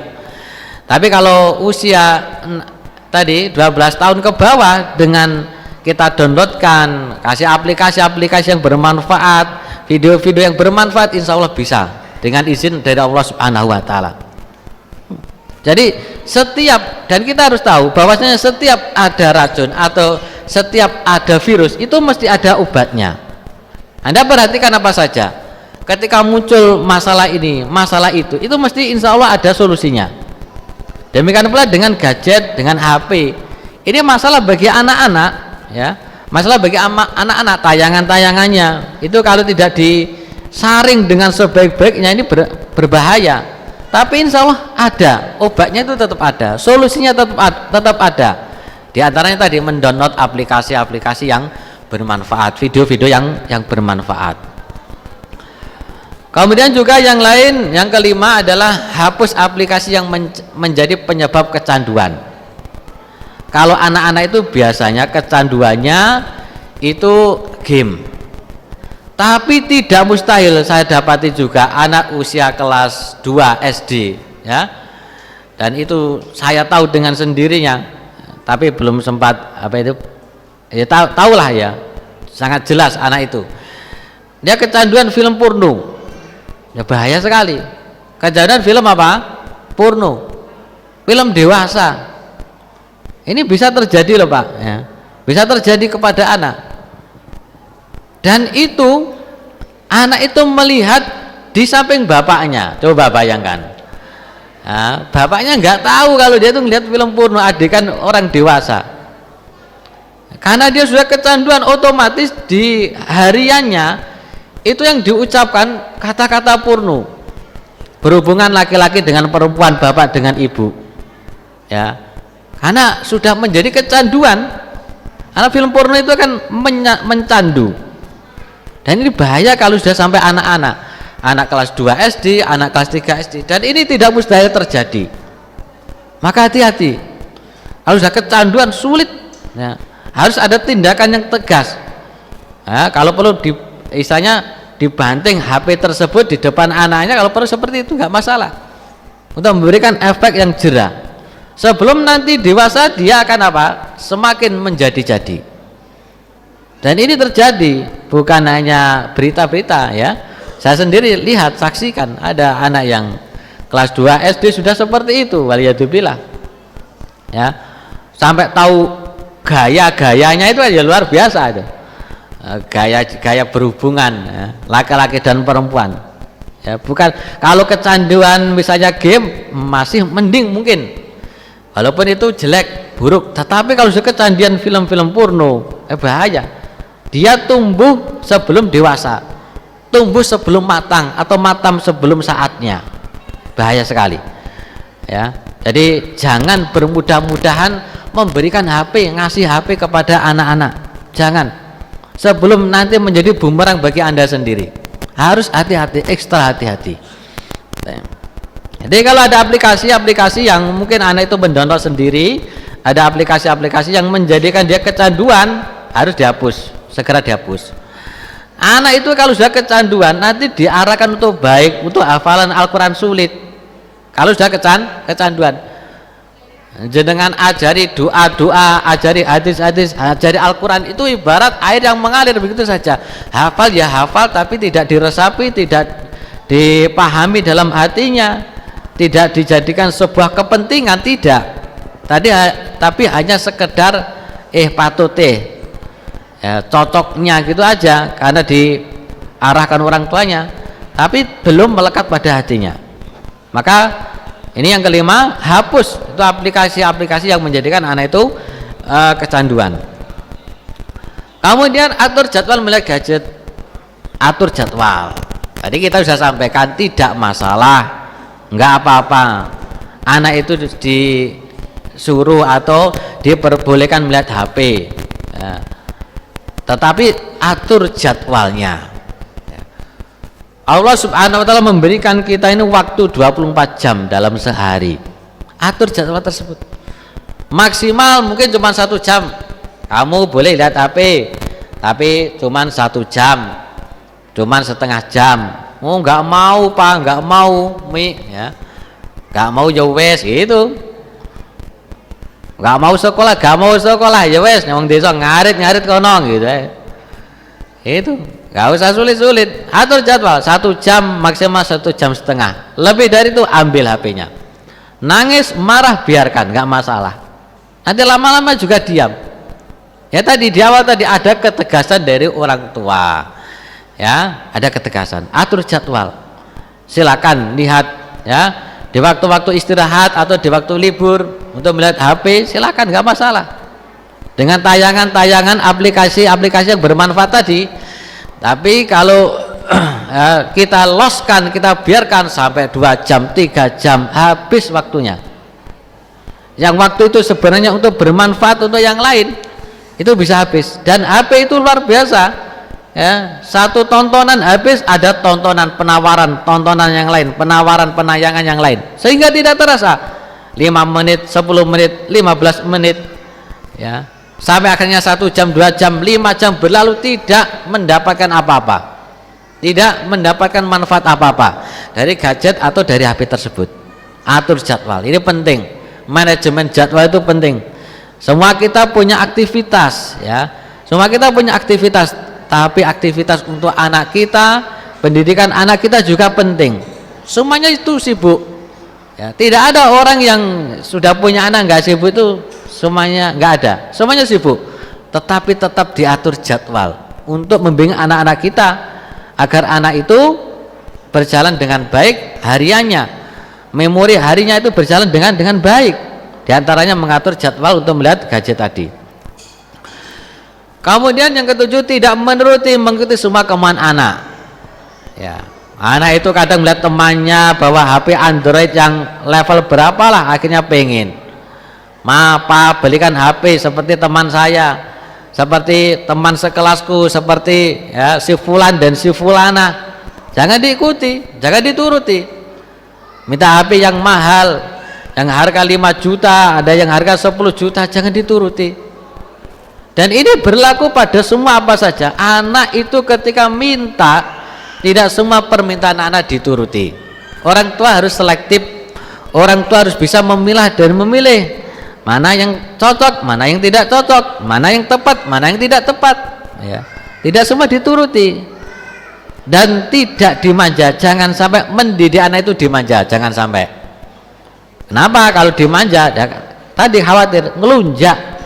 Tapi kalau usia tadi 12 tahun ke bawah, dengan kita downloadkan, kasih aplikasi-aplikasi yang bermanfaat, video-video yang bermanfaat, insya Allah bisa dengan izin dari Allah Subhanahu wa Ta'ala. Jadi setiap, dan kita harus tahu bahwasanya setiap ada racun atau setiap ada virus itu mesti ada obatnya. Anda perhatikan apa saja, ketika muncul masalah ini, masalah itu mesti insya Allah ada solusinya. Demikian pula dengan gadget, dengan HP. Ini masalah bagi anak-anak, ya, masalah bagi anak-anak, tayangan-tayangannya itu kalau tidak disaring dengan sebaik-baiknya ini berbahaya. Tapi insya Allah ada obatnya, itu tetap ada, solusinya tetap ada. Di antaranya tadi mendownload aplikasi-aplikasi yang bermanfaat, video-video yang bermanfaat. Kemudian juga yang lain, yang kelima adalah hapus aplikasi yang menjadi penyebab kecanduan. Kalau anak-anak itu biasanya kecanduannya itu game. Tapi tidak mustahil saya dapati juga anak usia kelas 2 SD, ya. Dan itu saya tahu dengan sendirinya, tapi belum sempat apa itu, ya tahulah ya, sangat jelas anak itu. Dia kecanduan film porno. Ya bahaya sekali. Kecanduan film apa? Porno. film dewasa. Ini bisa terjadi loh Pak ya. Bisa terjadi kepada anak. Dan itu anak itu melihat di samping bapaknya. Coba bayangkan. Nah, bapaknya nggak tahu kalau dia itu melihat film porno adegan orang dewasa. Karena dia sudah kecanduan, otomatis di hariannya itu yang diucapkan kata-kata porno. Berhubungan laki-laki dengan perempuan, bapak dengan ibu. Ya. Karena sudah menjadi kecanduan. Karena film porno itu kan mencandu. Dan ini bahaya kalau sudah sampai anak-anak. Anak kelas 2 SD, anak kelas 3 SD. Dan ini tidak mustahil terjadi. Maka hati-hati. Kalau sudah kecanduan sulit ya. Harus ada tindakan yang tegas. Nah, kalau perlu istilahnya dibanting HP tersebut di depan anaknya, kalau perlu seperti itu nggak masalah. Untuk memberikan efek yang jera. Sebelum nanti dewasa dia akan apa? Semakin menjadi-jadi. Dan ini terjadi bukan hanya berita-berita ya. Saya sendiri lihat, saksikan ada anak yang kelas 2 SD sudah seperti itu, waliyadzubillah. Ya. Sampai tahu gaya-gayanya itu aja luar biasa itu. Gaya berhubungan ya, laki-laki dan perempuan. Ya, bukan kalau kecanduan misalnya game masih mending mungkin. Walaupun itu jelek, buruk, tetapi kalau sudah kecanduan film-film porno, bahaya. Dia tumbuh sebelum dewasa. Tumbuh sebelum matang atau matang sebelum saatnya. Bahaya sekali. Ya. Jadi jangan bermudah-mudahan memberikan HP, ngasih HP kepada anak-anak. Jangan. Sebelum nanti menjadi bumerang bagi Anda sendiri. Harus hati-hati, ekstra hati-hati. Jadi kalau ada aplikasi-aplikasi yang mungkin anak itu mendownload sendiri, ada aplikasi-aplikasi yang menjadikan dia kecanduan, harus dihapus, segera dihapus. Anak itu kalau sudah kecanduan nanti diarahkan untuk baik, untuk hafalan Al-Quran sulit. Kalau sudah kecanduan, jenengan ajari doa-doa, ajari hadis-hadis, ajari Al-Quran, itu ibarat air yang mengalir begitu saja. Hafal ya hafal, tapi tidak diresapi, tidak dipahami dalam hatinya, tidak dijadikan sebuah kepentingan, tidak. Tapi hanya sekedar patute ya, cocoknya gitu aja karena diarahkan orang tuanya, tapi belum melekat pada hatinya. Maka ini yang kelima, hapus itu aplikasi-aplikasi yang menjadikan anak itu kecanduan. Kemudian atur jadwal melihat gadget. Atur jadwal. Tadi kita sudah sampaikan tidak masalah, nggak apa-apa. Anak itu disuruh atau diperbolehkan melihat HP. Ya. Tetapi atur jadwalnya. Allah subhanahu wa ta'ala memberikan kita ini waktu 24 jam dalam sehari. Atur jadwal tersebut. Maksimal mungkin cuma 1 jam. Kamu boleh lihat HP, tapi cuma 1 jam, cuma setengah jam. Oh nggak mau Pak, nggak mau ya, nggak mau ya wes gitu. Nggak mau sekolah ya wes. Nyong desa ngarit kono gitu ya. Itu nggak usah sulit-sulit. Atur jadwal 1 jam, maksimal 1 jam setengah. Lebih dari itu ambil HP-nya. Nangis, marah, biarkan, nggak masalah. Nanti lama-lama juga diam. Ya tadi di awal tadi ada ketegasan dari orang tua. Ya, ada ketegasan. Atur jadwal. Silakan lihat ya di waktu-waktu istirahat atau di waktu libur untuk melihat HP, silakan, nggak masalah. Dengan tayangan-tayangan aplikasi-aplikasi yang bermanfaat tadi. Tapi kalau kita loskan, kita biarkan sampai 2 jam, 3 jam, habis waktunya. Yang waktu itu sebenarnya untuk bermanfaat untuk yang lain, itu bisa habis. Dan HP itu luar biasa ya, satu tontonan habis, ada tontonan penawaran, tontonan yang lain, penawaran penayangan yang lain, sehingga tidak terasa 5 menit, 10 menit, 15 menit ya, sampai akhirnya 1 jam, 2 jam, 5 jam berlalu tidak mendapatkan apa-apa, tidak mendapatkan manfaat apa-apa dari gadget atau dari HP tersebut. Atur jadwal, ini penting. Manajemen jadwal itu penting. Semua kita punya aktivitas ya, semua kita punya aktivitas, tapi aktivitas untuk anak kita, pendidikan anak kita juga penting. Semuanya itu sibuk Ya, tidak ada orang yang sudah punya anak nggak sibuk itu, semuanya nggak ada, semuanya sibuk. Tetapi tetap diatur jadwal untuk membimbing anak-anak kita agar anak itu berjalan dengan baik hariannya, memori harinya itu berjalan dengan baik. Di antaranya mengatur jadwal untuk melihat gadget tadi. Kemudian yang ketujuh, tidak mengikuti semua kemauan anak. Ya, anak itu kadang melihat temannya bawa HP Android yang level berapa lah, akhirnya pengen. Pak, belikan HP seperti teman saya, seperti teman sekelasku, seperti ya, si fulan dan si fulana. Jangan diikuti, jangan dituruti. Minta HP yang mahal, yang harga 5 juta, ada yang harga 10 juta, jangan dituruti. Dan ini berlaku pada semua apa saja. Anak itu ketika minta, tidak semua permintaan anak dituruti. Orang tua harus selektif, orang tua harus bisa memilah dan memilih mana yang cocok, mana yang tidak cocok, mana yang tepat, mana yang tidak tepat. Ya. Tidak semua dituruti dan tidak dimanja. Jangan sampai mendidik anak itu dimanja, jangan sampai. Kenapa? Kalau dimanja, tadi khawatir ngelunjak.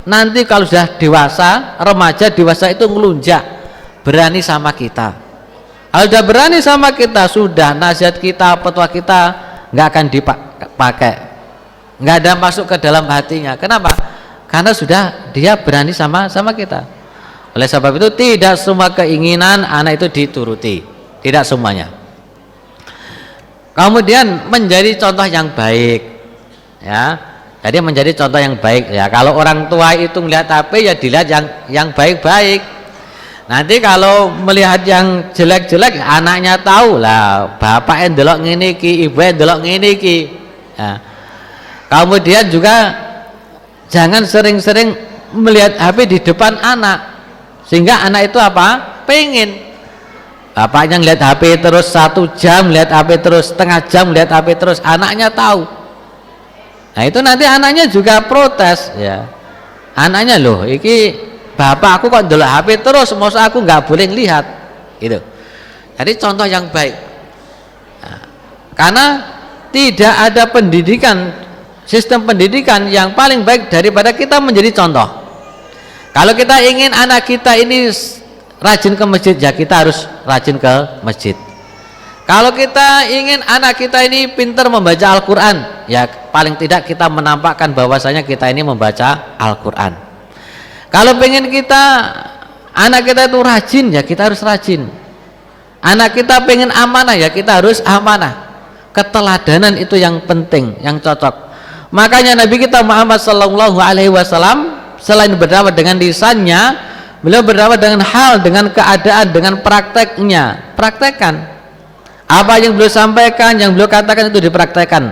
Nanti kalau sudah dewasa, remaja dewasa itu ngelunjak, berani sama kita. Kalau sudah berani sama kita, sudah nasihat kita, petua kita nggak akan dipakai, nggak ada masuk ke dalam hatinya. Kenapa? Karena sudah dia berani sama kita. Oleh sebab itu tidak semua keinginan anak itu dituruti, tidak semuanya. Kemudian menjadi contoh yang baik, ya. Jadi menjadi contoh yang baik ya. Kalau orang tua itu melihat HP ya dilihat yang baik-baik. Nanti kalau melihat yang jelek-jelek, anaknya tahu lah, bapak yang delok ngene iki, ibu yang delok ngene iki. Ya. Kemudian juga jangan sering-sering melihat HP di depan anak, sehingga anak itu apa? Pengen. Bapaknya ngeliat HP terus 1 jam, lihat HP terus setengah jam, lihat HP terus, anaknya tahu. Nah itu nanti anaknya juga protes ya. Anaknya loh, iki bapak aku kok ndelok HP terus, masa aku nggak boleh lihat gitu. Jadi contoh yang baik. Nah, karena tidak ada pendidikan, sistem pendidikan yang paling baik daripada kita menjadi contoh. Kalau kita ingin anak kita ini rajin ke masjid, ya kita harus rajin ke masjid. Kalau kita ingin anak kita ini pintar membaca Al-Quran, ya paling tidak kita menampakkan bahwasanya kita ini membaca Al-Quran. Kalau pengen kita anak kita itu rajin, ya kita harus rajin. Anak kita pengen amanah, ya kita harus amanah. Keteladanan itu yang penting, yang cocok. Makanya Nabi kita Muhammad SAW selain berdakwah dengan lisannya, beliau berdakwah dengan hal, dengan keadaan, dengan prakteknya. Praktekkan apa yang beliau sampaikan, yang beliau katakan itu dipraktekkan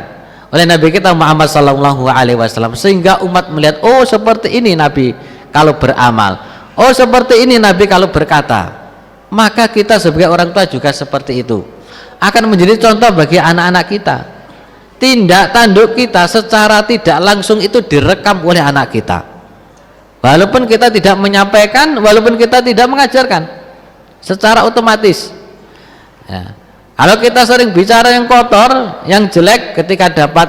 oleh Nabi kita Muhammad SAW, sehingga umat melihat, oh seperti ini Nabi kalau beramal, oh seperti ini Nabi kalau berkata. Maka kita sebagai orang tua juga seperti itu, akan menjadi contoh bagi anak-anak kita. Tindak tanduk kita secara tidak langsung itu direkam oleh anak kita, walaupun kita tidak menyampaikan, walaupun kita tidak mengajarkan, secara otomatis ya. Kalau kita sering bicara yang kotor, yang jelek, ketika dapat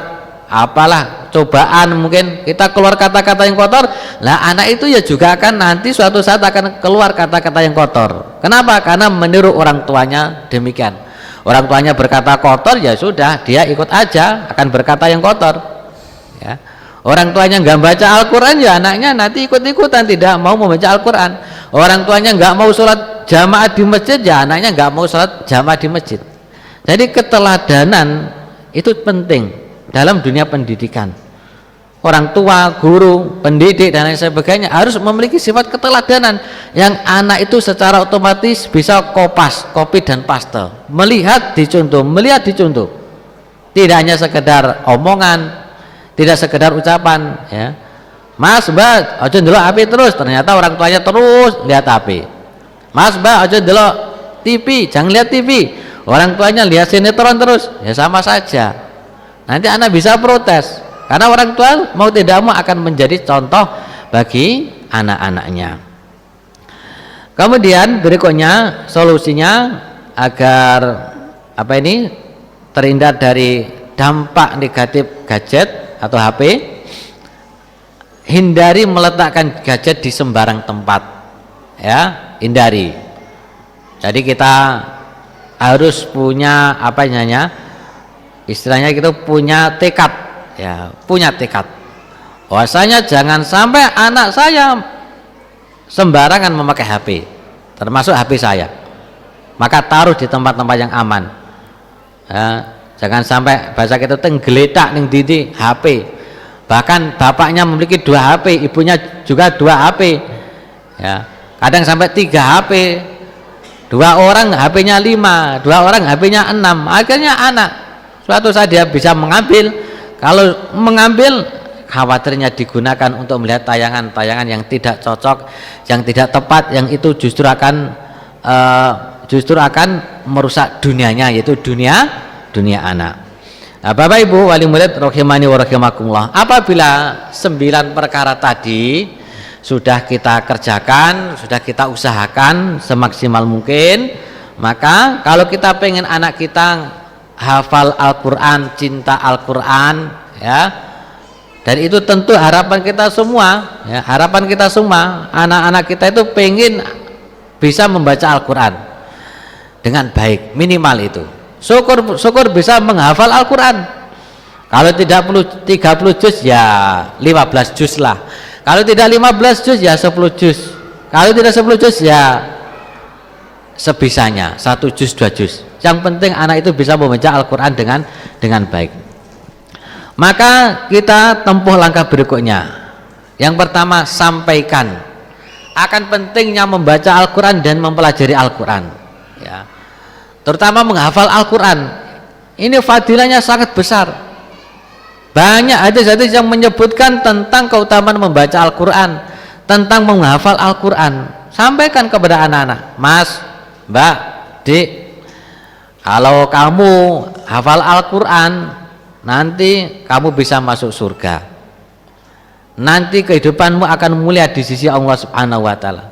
apalah cobaan, mungkin kita keluar kata-kata yang kotor, lah anak itu ya juga akan nanti suatu saat akan keluar kata-kata yang kotor. Kenapa? Karena meniru orang tuanya demikian. Orang tuanya berkata kotor, ya sudah dia ikut aja akan berkata yang kotor ya. Orang tuanya nggak baca Al-Quran, ya anaknya nanti ikut-ikutan tidak mau membaca Al-Quran. Orang tuanya nggak mau sholat jamaah di masjid, ya anaknya nggak mau sholat jamaah di masjid. Jadi keteladanan itu penting dalam dunia pendidikan. Orang tua, guru, pendidik dan lain sebagainya harus memiliki sifat keteladanan yang anak itu secara otomatis bisa copy dan paste, melihat dicontoh, melihat dicontoh. Tidak hanya sekedar omongan, tidak sekedar ucapan ya. Mas, Mbak, aja ndelok HP terus, ternyata orang tuanya terus lihat HP. Mas, Mbak, aja ndelok TV, jangan lihat TV. Orang tuanya lihat sinetron terus, ya sama saja. Nanti anak bisa protes, karena orang tua mau tidak mau akan menjadi contoh bagi anak-anaknya. Kemudian berikutnya solusinya agar apa ini terhindar dari dampak negatif gadget atau HP, hindari meletakkan gadget di sembarang tempat, ya, hindari. Jadi kita harus punya apa namanya, istilahnya kita punya tekad, ya, punya tekad. Bahwasanya jangan sampai anak saya sembarangan memakai HP, termasuk HP saya. Maka taruh di tempat-tempat yang aman. Ya, jangan sampai bahasa kita tenggeletak ning didi HP. Bahkan bapaknya memiliki 2 HP, ibunya juga 2 HP, ya, kadang sampai 3 HP, 2 orang HP-nya 5, 2 orang HP-nya 6. Akhirnya anak suatu saat dia bisa mengambil, kalau mengambil khawatirnya digunakan untuk melihat tayangan-tayangan yang tidak cocok, yang tidak tepat, yang itu justru akan merusak dunianya, yaitu dunia anak. Nah, Bapak Ibu wali murid rahimani wa rahimakumullah, apabila 9 perkara tadi sudah kita kerjakan, sudah kita usahakan semaksimal mungkin, maka kalau kita pengen anak kita hafal Al-Quran, cinta Al-Quran, ya, dan itu tentu harapan kita semua, ya, harapan kita semua, anak-anak kita itu pengen bisa membaca Al-Quran dengan baik, minimal itu. Syukur bisa menghafal Al-Quran. Kalau tidak perlu 30 juz, ya 15 juz lah. Kalau tidak 15 juz, ya 10 juz. Kalau tidak 10 juz, ya sebisanya 1 juz 2 juz. Yang penting anak itu bisa membaca Al-Quran dengan baik. Maka kita tempuh langkah berikutnya. Yang pertama, sampaikan akan pentingnya membaca Al-Quran dan mempelajari Al-Quran, ya, terutama menghafal Al-Quran. Ini fadilahnya sangat besar. Banyak hadis-hadis yang menyebutkan tentang keutamaan membaca Al-Quran, tentang menghafal Al-Quran. Sampaikan kepada anak-anak, Mas, Mbak, Dik, kalau kamu hafal Al-Quran, nanti kamu bisa masuk surga, nanti kehidupanmu akan mulia di sisi Allah Subhanahu wa Ta'ala,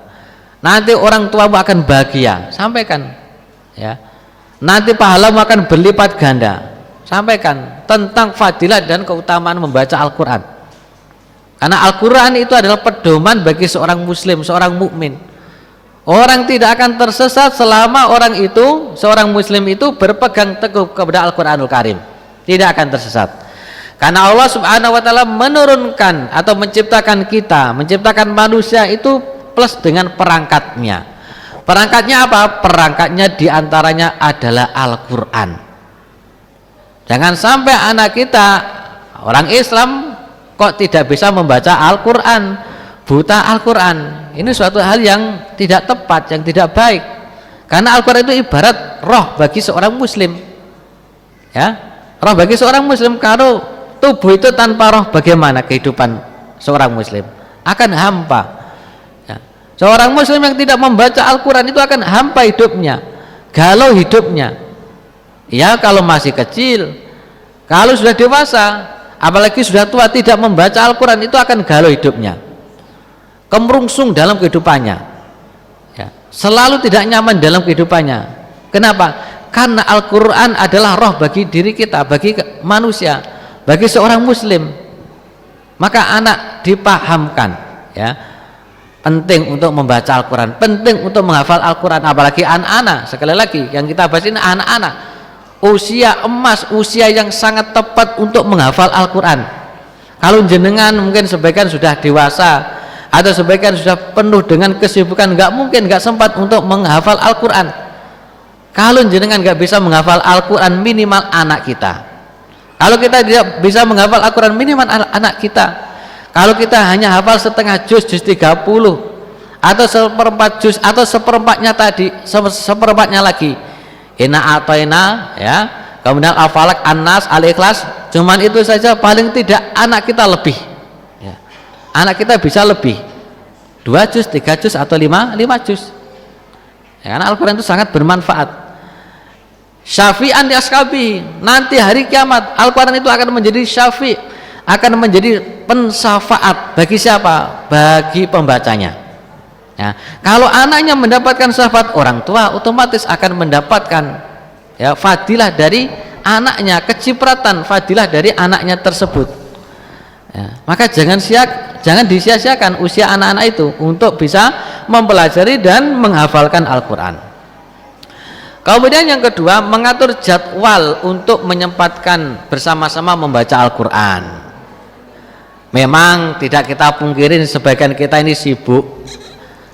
nanti orang tuamu akan bahagia. Sampaikan, ya, nanti pahalamu akan berlipat ganda. Sampaikan tentang fadilah dan keutamaan membaca Al-Quran, karena Al-Quran itu adalah pedoman bagi seorang muslim, seorang mukmin. Orang tidak akan tersesat selama seorang muslim itu berpegang teguh kepada Al-Quranul Karim. Tidak akan tersesat, karena Allah Subhanahu wa Ta'ala menurunkan atau menciptakan manusia itu plus dengan perangkatnya. Perangkatnya apa? Perangkatnya diantaranya adalah Al-Quran. Jangan sampai anak kita orang Islam kok tidak bisa membaca Al-Quran, buta Al-Quran. Ini suatu hal yang tidak tepat, yang tidak baik, karena Al-Quran itu ibarat roh bagi seorang muslim, ya, roh bagi seorang muslim. Kalau tubuh itu tanpa roh, bagaimana kehidupan seorang muslim? Akan hampa, ya. Seorang muslim yang tidak membaca Al-Quran itu akan hampa hidupnya, galau hidupnya. Ya, kalau masih kecil, kalau sudah dewasa, apalagi sudah tua, tidak membaca Al-Quran itu akan galau hidupnya, kemerungsung dalam kehidupannya, ya, selalu tidak nyaman dalam kehidupannya. Kenapa? Karena Al-Quran adalah roh bagi diri kita, bagi manusia, bagi seorang muslim. Maka anak dipahamkan, ya, penting untuk membaca Al-Quran, penting untuk menghafal Al-Quran. Apalagi anak-anak, sekali lagi yang kita bahas ini anak-anak, usia emas, usia yang sangat tepat untuk menghafal Al-Quran. Kalau jenengan mungkin sebagian sudah dewasa atau sebagian sudah penuh dengan kesibukan, nggak sempat untuk menghafal Al-Quran. Kalau jenengan nggak bisa menghafal Al-Quran, minimal anak kita. Kalau kita tidak bisa menghafal Al-Quran, minimal anak kita. Kalau kita hanya hafal setengah juz 30 atau seperempat juz atau seperempatnya tadi, seperempatnya lagi, Inna atoina, ya, kemudian Al-Falaq, An-Nas, Al-Ikhlas, cuman itu saja, paling tidak anak kita lebih, ya, anak kita bisa lebih 2 juz, 3 juz atau 5 juz, ya, karena Al-Quran itu sangat bermanfaat. Syafi'an di askabi, nanti hari kiamat Al-Quran itu akan menjadi syafi', akan menjadi pensyafaat bagi siapa? Bagi pembacanya. Ya, kalau anaknya mendapatkan syafaat orang tua, otomatis akan mendapatkan, ya, fadilah dari anaknya, kecipratan fadilah dari anaknya tersebut. Ya, maka jangan disia-siakan usia anak-anak itu untuk bisa mempelajari dan menghafalkan Al-Quran. Kemudian yang kedua, mengatur jadwal untuk menyempatkan bersama-sama membaca Al-Quran. Memang tidak kita pungkirin sebagian kita ini sibuk,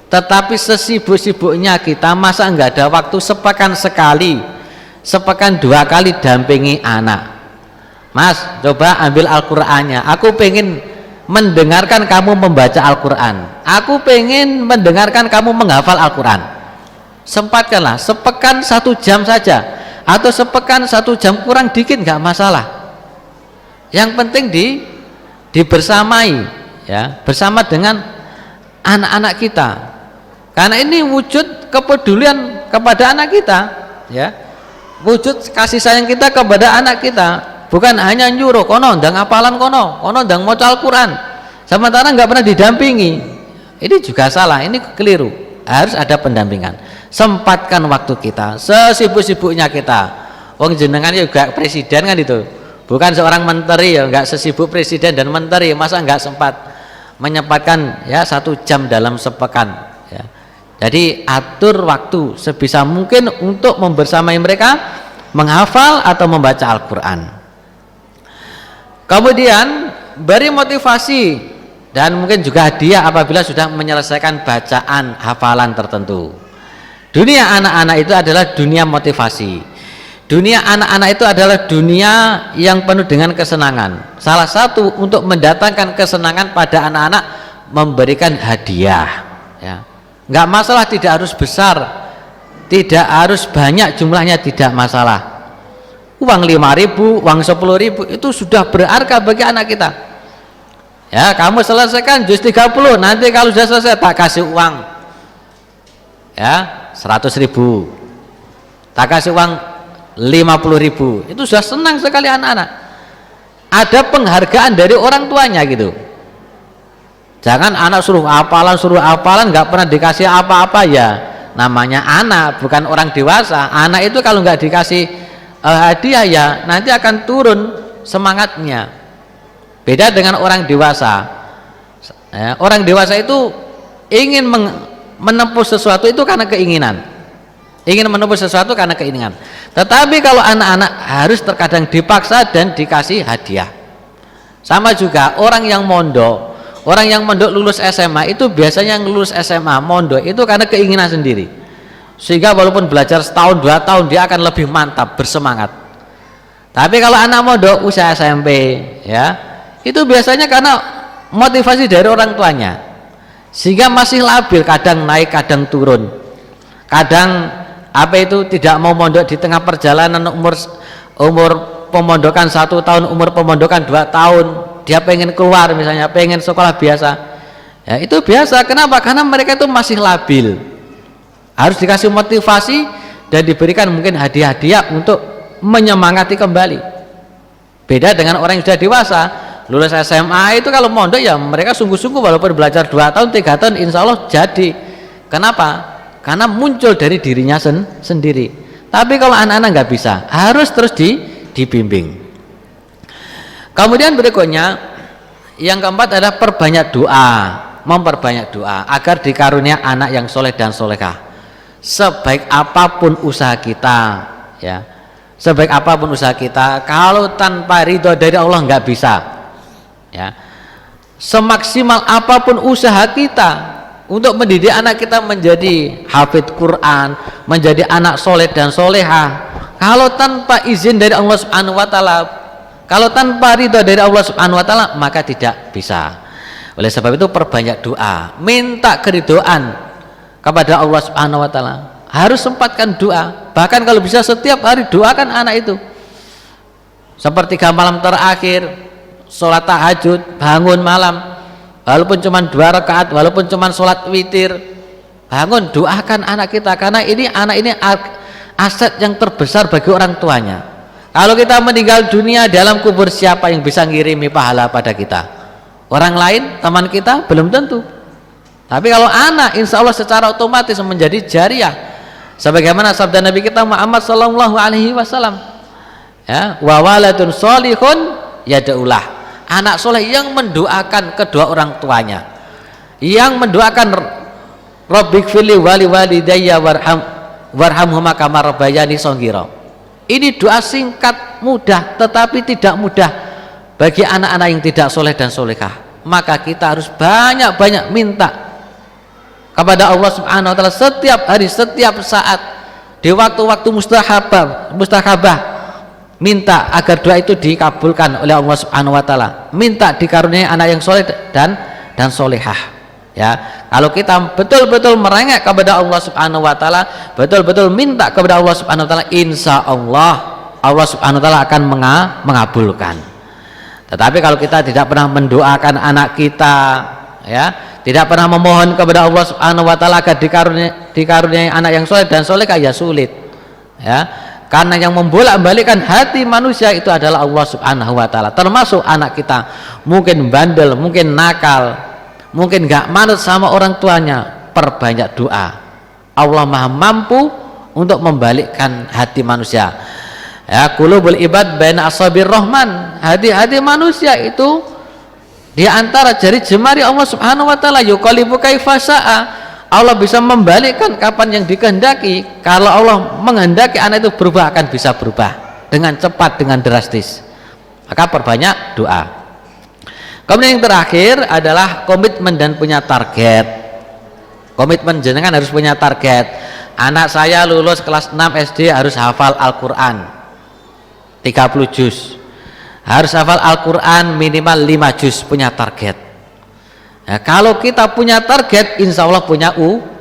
tetapi sesibuk-sibuknya kita masa enggak ada waktu sepekan sekali, sepekan 2 kali dampingi anak. Mas, coba ambil Al-Qur'annya, aku pengen mendengarkan kamu membaca Al-Quran, aku pengen mendengarkan kamu menghafal Al-Quran. Sempatkanlah sepekan 1 jam saja, atau sepekan 1 jam kurang dikit nggak masalah. Yang penting dibersamai, ya, bersama dengan anak-anak kita, karena ini wujud kepedulian kepada anak kita, ya, wujud kasih sayang kita kepada anak kita. Bukan hanya nyuruh kono ndang hafalan kono ndang maca Al-Quran sementara nggak pernah didampingi. Ini juga salah, ini keliru. Harus ada pendampingan. Sempatkan waktu kita sesibuk-sibuknya kita. Wong jenengan juga presiden kan itu, bukan seorang menteri ya, nggak sesibuk presiden dan menteri, masa nggak sempat menyempatkan ya 1 jam dalam sepekan, ya. Jadi atur waktu sebisa mungkin untuk membersamai mereka menghafal atau membaca Al-Quran. Kemudian beri motivasi dan mungkin juga hadiah apabila sudah menyelesaikan bacaan hafalan tertentu. Dunia anak-anak itu adalah dunia motivasi. Dunia anak-anak itu adalah dunia yang penuh dengan kesenangan. Salah satu untuk mendatangkan kesenangan pada anak-anak memberikan hadiah, ya. Nggak masalah, tidak harus besar, tidak harus banyak jumlahnya, tidak masalah. Uang 5.000, uang 10.000 itu sudah berharga bagi anak kita. Ya, kamu selesaikan juz 30, nanti kalau sudah selesai tak kasih uang, ya, 100.000, tak kasih uang 50.000. Itu sudah senang sekali anak-anak. Ada penghargaan dari orang tuanya gitu. Jangan anak suruh hafalan nggak pernah dikasih apa-apa, ya namanya anak, bukan orang dewasa. Anak itu kalau nggak dikasih hadiah ya nanti akan turun semangatnya. Beda dengan orang dewasa, ya, orang dewasa itu ingin menempuh sesuatu itu karena keinginan, ingin menempuh sesuatu karena keinginan. Tetapi kalau anak-anak harus terkadang dipaksa dan dikasih hadiah. Sama juga orang yang mondok lulus SMA itu biasanya yang lulus SMA mondok itu karena keinginan sendiri, sehingga walaupun belajar setahun 2 tahun dia akan lebih mantap, bersemangat. Tapi kalau anak mondok usia SMP, ya, itu biasanya karena motivasi dari orang tuanya, sehingga masih labil, kadang naik kadang turun, kadang tidak mau mondok di tengah perjalanan, umur pemondokan 1 tahun, umur pemondokan 2 tahun dia pengen keluar, misalnya pengen sekolah biasa, ya itu biasa. Kenapa? Karena mereka itu masih labil, harus dikasih motivasi dan diberikan mungkin hadiah-hadiah untuk menyemangati kembali. Beda dengan orang yang sudah dewasa, lulus SMA itu kalau mondok ya mereka sungguh-sungguh, walaupun belajar 2 tahun 3 tahun insya Allah jadi. Kenapa? Karena muncul dari dirinya sendiri. Tapi kalau anak-anak nggak bisa, harus terus dibimbing. Kemudian berikutnya yang keempat adalah perbanyak doa, memperbanyak doa agar dikarunia anak yang soleh dan solehah. Sebaik apapun usaha kita, ya, sebaik apapun usaha kita, kalau tanpa ridho dari Allah nggak bisa, ya. Semaksimal apapun usaha kita untuk mendidik anak kita menjadi hafidz Quran, menjadi anak soleh dan solehah, kalau tanpa izin dari Allah Subhanahu Wa Taala, kalau tanpa ridho dari Allah Subhanahu Wa Taala, maka tidak bisa. Oleh sebab itu perbanyak doa, minta keridhaan kepada Allah Subhanahu Wa Taala. Harus sempatkan doa, bahkan kalau bisa setiap hari doakan anak itu. Sepertiga malam terakhir, sholat tahajud, bangun malam, walaupun cuma 2 rakaat, walaupun cuma sholat witir, bangun doakan anak kita, karena anak ini aset yang terbesar bagi orang tuanya. Kalau kita meninggal dunia, dalam kubur siapa yang bisa ngirimi pahala pada kita? Orang lain, teman kita? Belum tentu. Tapi kalau anak, insya Allah secara otomatis menjadi jariah, sebagaimana sabda Nabi kita Muhammad SAW, Ya, wa waladun sholihun yad'ulah, anak soleh yang mendoakan kedua orang tuanya, yang mendoakan Rabbighfirli wali walidayya warhamhuma kama rabbayani shaghira. Ini doa singkat, mudah, tetapi tidak mudah bagi anak-anak yang tidak soleh dan solehah. Maka kita harus banyak-banyak minta kepada Allah Subhanahu wa taala setiap hari, setiap saat, di waktu-waktu mustahabah, minta agar doa itu dikabulkan oleh Allah Subhanahu wa taala, minta dikaruniai anak yang soleh dan solehah. Ya, kalau kita betul-betul merengek kepada Allah Subhanahu wa taala, betul-betul minta kepada Allah Subhanahu wa taala, insya Allah Subhanahu wa taala akan mengabulkan. Tetapi kalau kita tidak pernah mendoakan anak kita, ya, tidak pernah memohon kepada Allah Subhanahu wa taala agar dikaruniai anak yang soleh dan solehah, ya sulit. Ya, karena yang membolak-balikkan hati manusia itu adalah Allah Subhanahu wa taala. Termasuk anak kita mungkin bandel, mungkin nakal, mungkin gak manut sama orang tuanya, perbanyak doa. Allah Maha mampu untuk membalikkan hati manusia. Ya, qulubul ibad baina asabir rahman, hati-hati manusia itu di antara jari jemari Allah Subhanahu wa taala, yuqallibu kaifa syaa. Allah bisa membalikkan kapan yang dikehendaki. Kalau Allah menghendaki anak itu berubah, akan bisa berubah dengan cepat, dengan drastis. Maka perbanyak doa. Kemudian yang terakhir adalah komitmen dan punya target. Komitmen jenengan harus punya target. Anak saya lulus kelas 6 SD harus hafal Al-Quran 30 juz, harus hafal Al-Quran minimal 5 juz, punya target. Nah, kalau kita punya target, insya Allah punya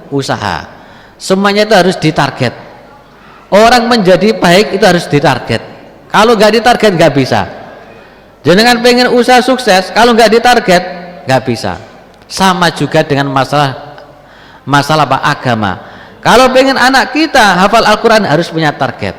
usaha. Semuanya itu harus ditarget. Orang menjadi baik itu harus ditarget. Kalau nggak ditarget nggak bisa. Jangan pengen usaha sukses, kalau nggak ditarget nggak bisa. Sama juga dengan masalah agama. Kalau pengen anak kita hafal Al-Quran harus punya target.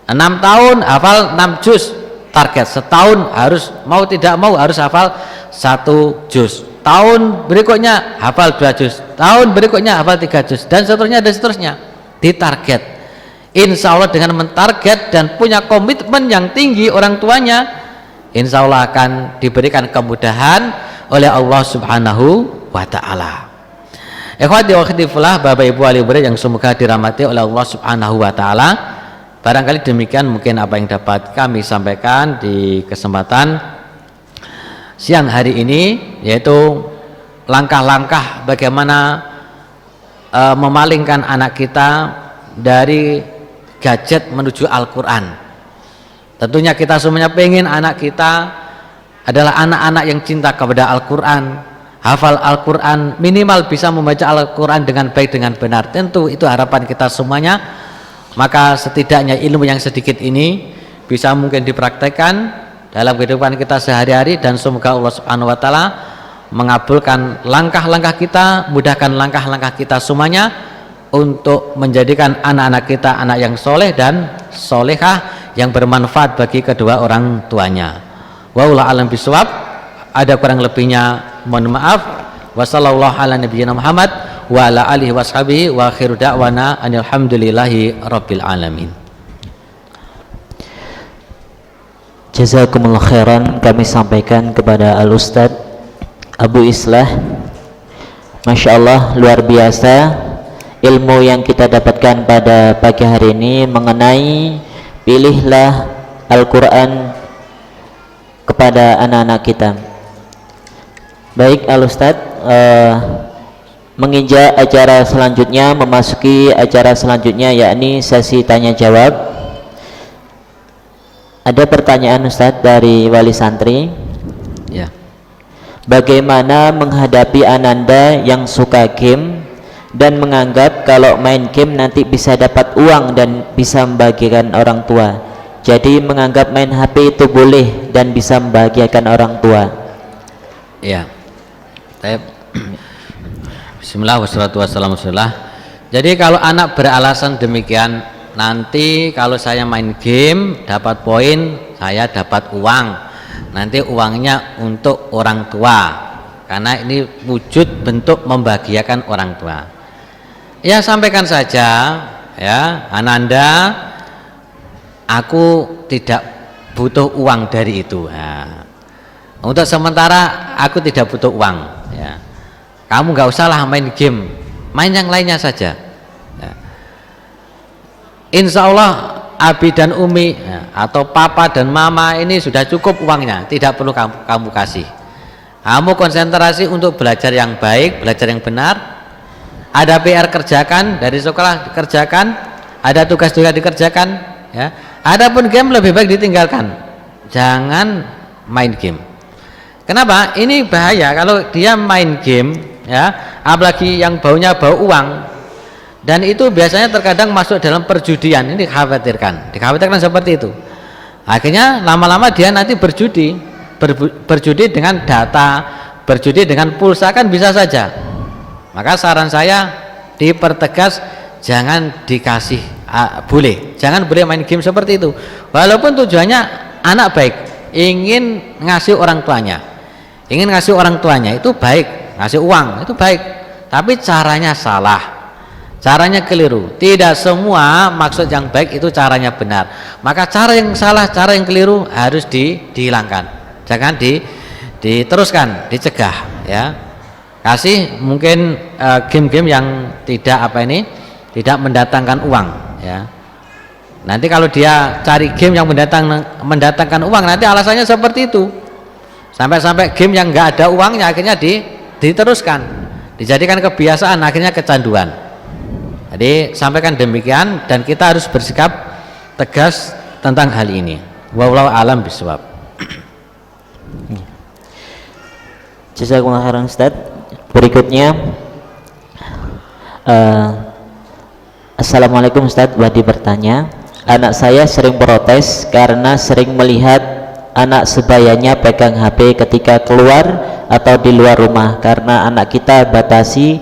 6 tahun hafal 6 juz, target. Setahun harus, mau tidak mau harus hafal 1 juz. Tahun berikutnya hafal 2 juz, tahun berikutnya hafal 3 juz, dan seterusnya. Ditarget. Insya Allah dengan mentarget dan punya komitmen yang tinggi orang tuanya, insya Allah akan diberikan kemudahan oleh Allah Subhanahu wa ta'ala. Ikhwati wa akhwati fillah, Bapak Ibu ahli ibadah yang semoga dirahmati oleh Allah Subhanahu wa ta'ala. Barangkali demikian mungkin apa yang dapat kami sampaikan di kesempatan siang hari ini, yaitu langkah-langkah bagaimana memalingkan anak kita dari gadget menuju Al-Quran. Tentunya kita semuanya pengen anak kita adalah anak-anak yang cinta kepada Al-Quran, hafal Al-Quran, minimal bisa membaca Al-Quran dengan baik, dengan benar. Tentu itu harapan kita semuanya. Maka setidaknya ilmu yang sedikit ini bisa mungkin dipraktekkan dalam kehidupan kita sehari-hari, dan semoga Allah Subhanahu wa ta'ala mengabulkan langkah-langkah kita, mudahkan langkah-langkah kita semuanya untuk menjadikan anak-anak kita anak yang soleh dan solehah yang bermanfaat bagi kedua orang tuanya. Wallahu a'lam bishawab. Ada kurang lebihnya mohon maaf. Wassallallahu ala nabiyyina Muhammad wa ala alihi washabihi wa akhiru da'wana alhamdulillahi rabbil alamin. Jazakumullah khairan kami sampaikan kepada Al-Ustadz Abu Islah. Masya Allah, luar biasa ilmu yang kita dapatkan pada pagi hari ini mengenai pilihlah Al-Quran kepada anak-anak kita. Baik Al-Ustadz, menginjak acara selanjutnya, memasuki acara selanjutnya, yakni sesi tanya jawab. Ada pertanyaan Ustadz dari wali santri. Ya. Bagaimana menghadapi ananda yang suka game dan menganggap kalau main game nanti bisa dapat uang dan bisa membahagiakan orang tua, jadi menganggap main HP itu boleh dan bisa membahagiakan orang tua? Ya. Bismillah wassalatu wassalamu ala. Jadi kalau anak beralasan demikian, nanti kalau saya main game dapat poin, saya dapat uang, nanti uangnya untuk orang tua, karena ini wujud bentuk membahagiakan orang tua. Ya, sampaikan saja ya, ananda aku tidak butuh uang dari itu. Nah, untuk sementara aku tidak butuh uang, ya. Kamu nggak usahlah main game, main yang lainnya saja, ya. Insya Allah Abi dan Umi, ya, atau Papa dan Mama ini sudah cukup uangnya, tidak perlu kamu kasih. Kamu konsentrasi untuk belajar yang baik, belajar yang benar. Ada PR kerjakan dari sekolah, dikerjakan. Ada tugas juga dikerjakan, ya. Adapun game lebih baik ditinggalkan, jangan main game. Kenapa? Ini bahaya kalau dia main game, ya, apalagi yang baunya bau uang, dan itu biasanya terkadang masuk dalam perjudian. Ini dikhawatirkan seperti itu. Akhirnya lama-lama dia nanti berjudi dengan data, berjudi dengan pulsa, kan bisa saja. Maka saran saya dipertegas, jangan dikasih, jangan boleh main game seperti itu. Walaupun tujuannya anak baik, ingin ngasih orang tuanya, itu baik, ngasih uang itu baik, tapi caranya salah, caranya keliru. Tidak semua maksud yang baik itu caranya benar. Maka cara yang salah, cara yang keliru harus dihilangkan, jangan diteruskan, dicegah, ya. Kasih mungkin game-game yang tidak tidak mendatangkan uang, ya. Nanti kalau dia cari game yang mendatangkan uang, nanti alasannya seperti itu. Sampai game yang nggak ada uangnya akhirnya diteruskan, dijadikan kebiasaan, akhirnya kecanduan. Jadi sampaikan demikian, dan kita harus bersikap tegas tentang hal ini. Wallahu a'lam bishawab. Jazakumullah khairan Ustaz. Berikutnya, Assalamualaikum Ustaz. Wadi bertanya, anak saya sering protes karena sering melihat anak sebayanya pegang HP ketika keluar atau di luar rumah, karena anak kita batasi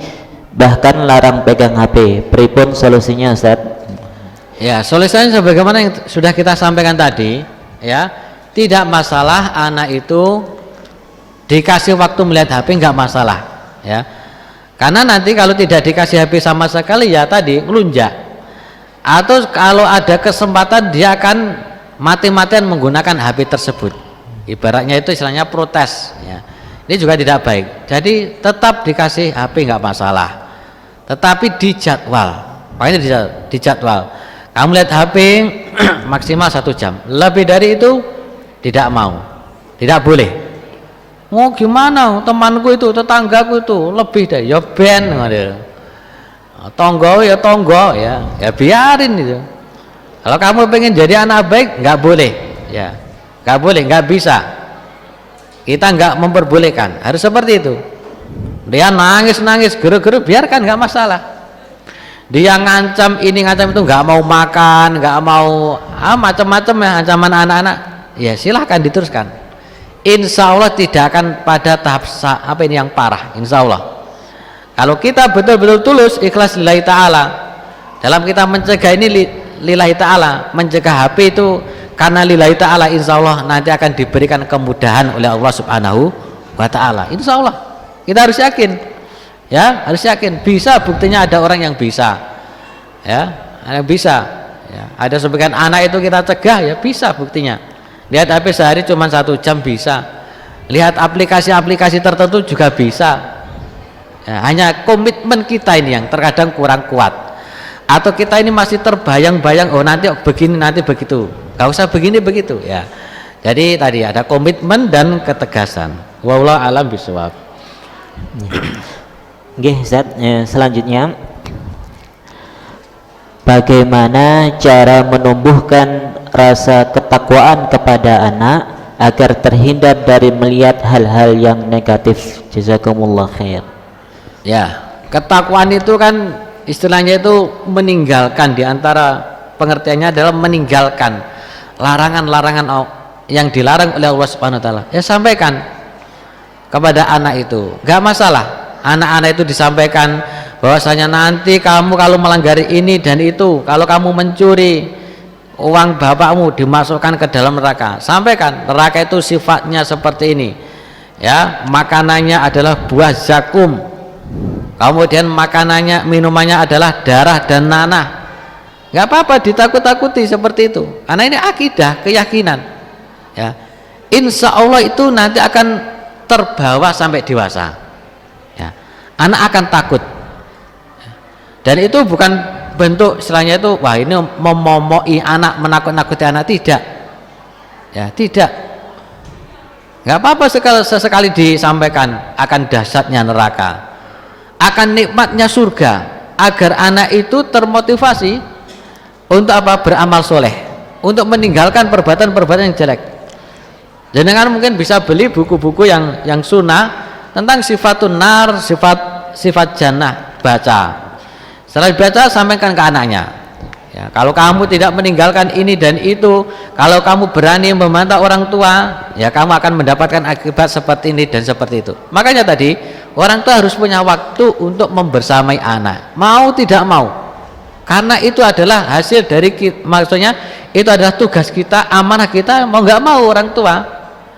bahkan larang pegang HP. Pripun solusinya Ustaz? Ya, solusinya sebagaimana yang sudah kita sampaikan tadi, ya. Tidak masalah anak itu dikasih waktu melihat HP, nggak masalah, ya. Karena nanti kalau tidak dikasih HP sama sekali, ya tadi ngelunjak, atau kalau ada kesempatan dia akan mati-matian menggunakan HP tersebut. Ibaratnya itu istilahnya protes, ya. Ini juga tidak baik. Jadi tetap dikasih HP nggak masalah, tetapi dijadwal. Makanya dijadwal. Kamu lihat HP maksimal 1 jam, lebih dari itu tidak mau, tidak boleh. Mau gimana, temanku itu, tetanggaku itu lebih deh, ya ben, tonggo, ya biarin itu. Kalau kamu pengen jadi anak baik, nggak boleh, ya, nggak boleh, nggak bisa. Kita nggak memperbolehkan, harus seperti itu. Dia nangis, geru-geru, biarkan, nggak masalah. Dia ngancam ini, ngancam itu, nggak mau makan, nggak mau macam-macam ya, ancaman anak-anak, ya silahkan diteruskan. Insya Allah tidak akan pada tahap yang parah, insya Allah. Kalau kita betul-betul tulus, ikhlas lillahi ta'ala, dalam kita mencegah ini lillahi ta'ala, mencegah HP itu karena lillahi ta'ala, insya Allah nanti akan diberikan kemudahan oleh Allah subhanahu wa ta'ala, insya Allah. Kita harus yakin, ya, harus yakin. Bisa, buktinya ada orang yang bisa, ya, ada yang bisa, ya. Ada sebagian anak itu kita cegah, ya bisa, buktinya. Lihat HP sehari cuma 1 jam bisa, lihat aplikasi-aplikasi tertentu juga bisa, ya, hanya komitmen kita ini yang terkadang kurang kuat, atau kita ini masih terbayang-bayang, oh nanti begini, nanti begitu, gak usah begini begitu, ya. Jadi tadi ada komitmen dan ketegasan. Wallahu a'lam bishawab. Nggih Ustaz, selanjutnya, bagaimana cara menumbuhkan rasa ketakwaan kepada anak agar terhindar dari melihat hal-hal yang negatif? Jazakumullah khair. Ya, ketakwaan itu kan istilahnya itu meninggalkan, diantara pengertiannya adalah meninggalkan larangan-larangan yang dilarang oleh Allah Subhanahu wa taala. Ya, sampaikan kepada anak itu, nggak masalah. Anak-anak itu disampaikan bahwasanya nanti kamu kalau melanggar ini dan itu, kalau kamu mencuri uang bapakmu dimasukkan ke dalam neraka. Sampaikan, neraka itu sifatnya seperti ini, ya, makanannya adalah buah zakum, kemudian makanannya, minumannya adalah darah dan nanah. nggak apa-apa ditakut-takuti seperti itu, karena ini akidah, keyakinan ya. Insya Allah itu nanti akan terbawa sampai dewasa ya. Anak akan takut dan itu bukan bentuk istilahnya itu wah ini memomoi anak, menakut-nakuti anak, tidak ya, tidak. Nggak apa-apa sesekali disampaikan akan dahsyatnya neraka, akan nikmatnya surga, agar anak itu termotivasi untuk apa? Beramal soleh, untuk meninggalkan perbuatan-perbuatan yang jelek. Jangan mungkin bisa beli buku-buku yang sunnah tentang sifatun nar, sifat jannah, baca. Setelah dibaca sampaikan ke anaknya ya, kalau kamu tidak meninggalkan ini dan itu, kalau kamu berani membantah orang tua ya, kamu akan mendapatkan akibat seperti ini dan seperti itu. Makanya tadi orang tua harus punya waktu untuk membersamai anak, mau tidak mau, karena itu adalah hasil dari maksudnya itu adalah tugas kita, amanah kita, mau nggak mau orang tua.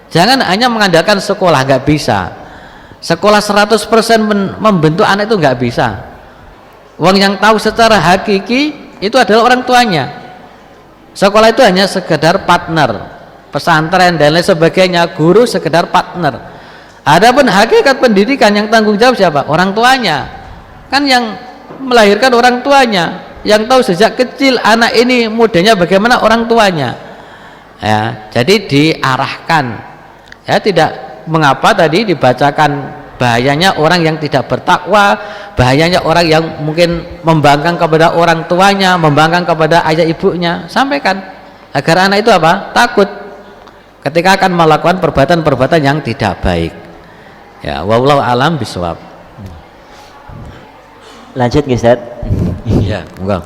Jangan hanya mengandalkan sekolah, nggak bisa. Sekolah 100% membentuk anak itu nggak bisa. Uang yang tahu secara hakiki itu adalah orang tuanya. Sekolah itu hanya sekedar partner, pesantren dan lain sebagainya, guru sekedar partner. Adapun hakikat pendidikan yang tanggung jawab siapa? Orang tuanya. Kan yang melahirkan orang tuanya, yang tahu sejak kecil anak ini modelnya bagaimana orang tuanya. Ya, jadi diarahkan. Ya, tidak mengapa tadi dibacakan bahayanya orang yang tidak bertakwa, bahayanya orang yang mungkin membangkang kepada orang tuanya, membangkang kepada ayah ibunya, sampaikan agar anak itu apa? Takut ketika akan melakukan perbuatan-perbuatan yang tidak baik. Ya, wallahu alam bisawab. Lanjut Ustaz. Ya, enggak.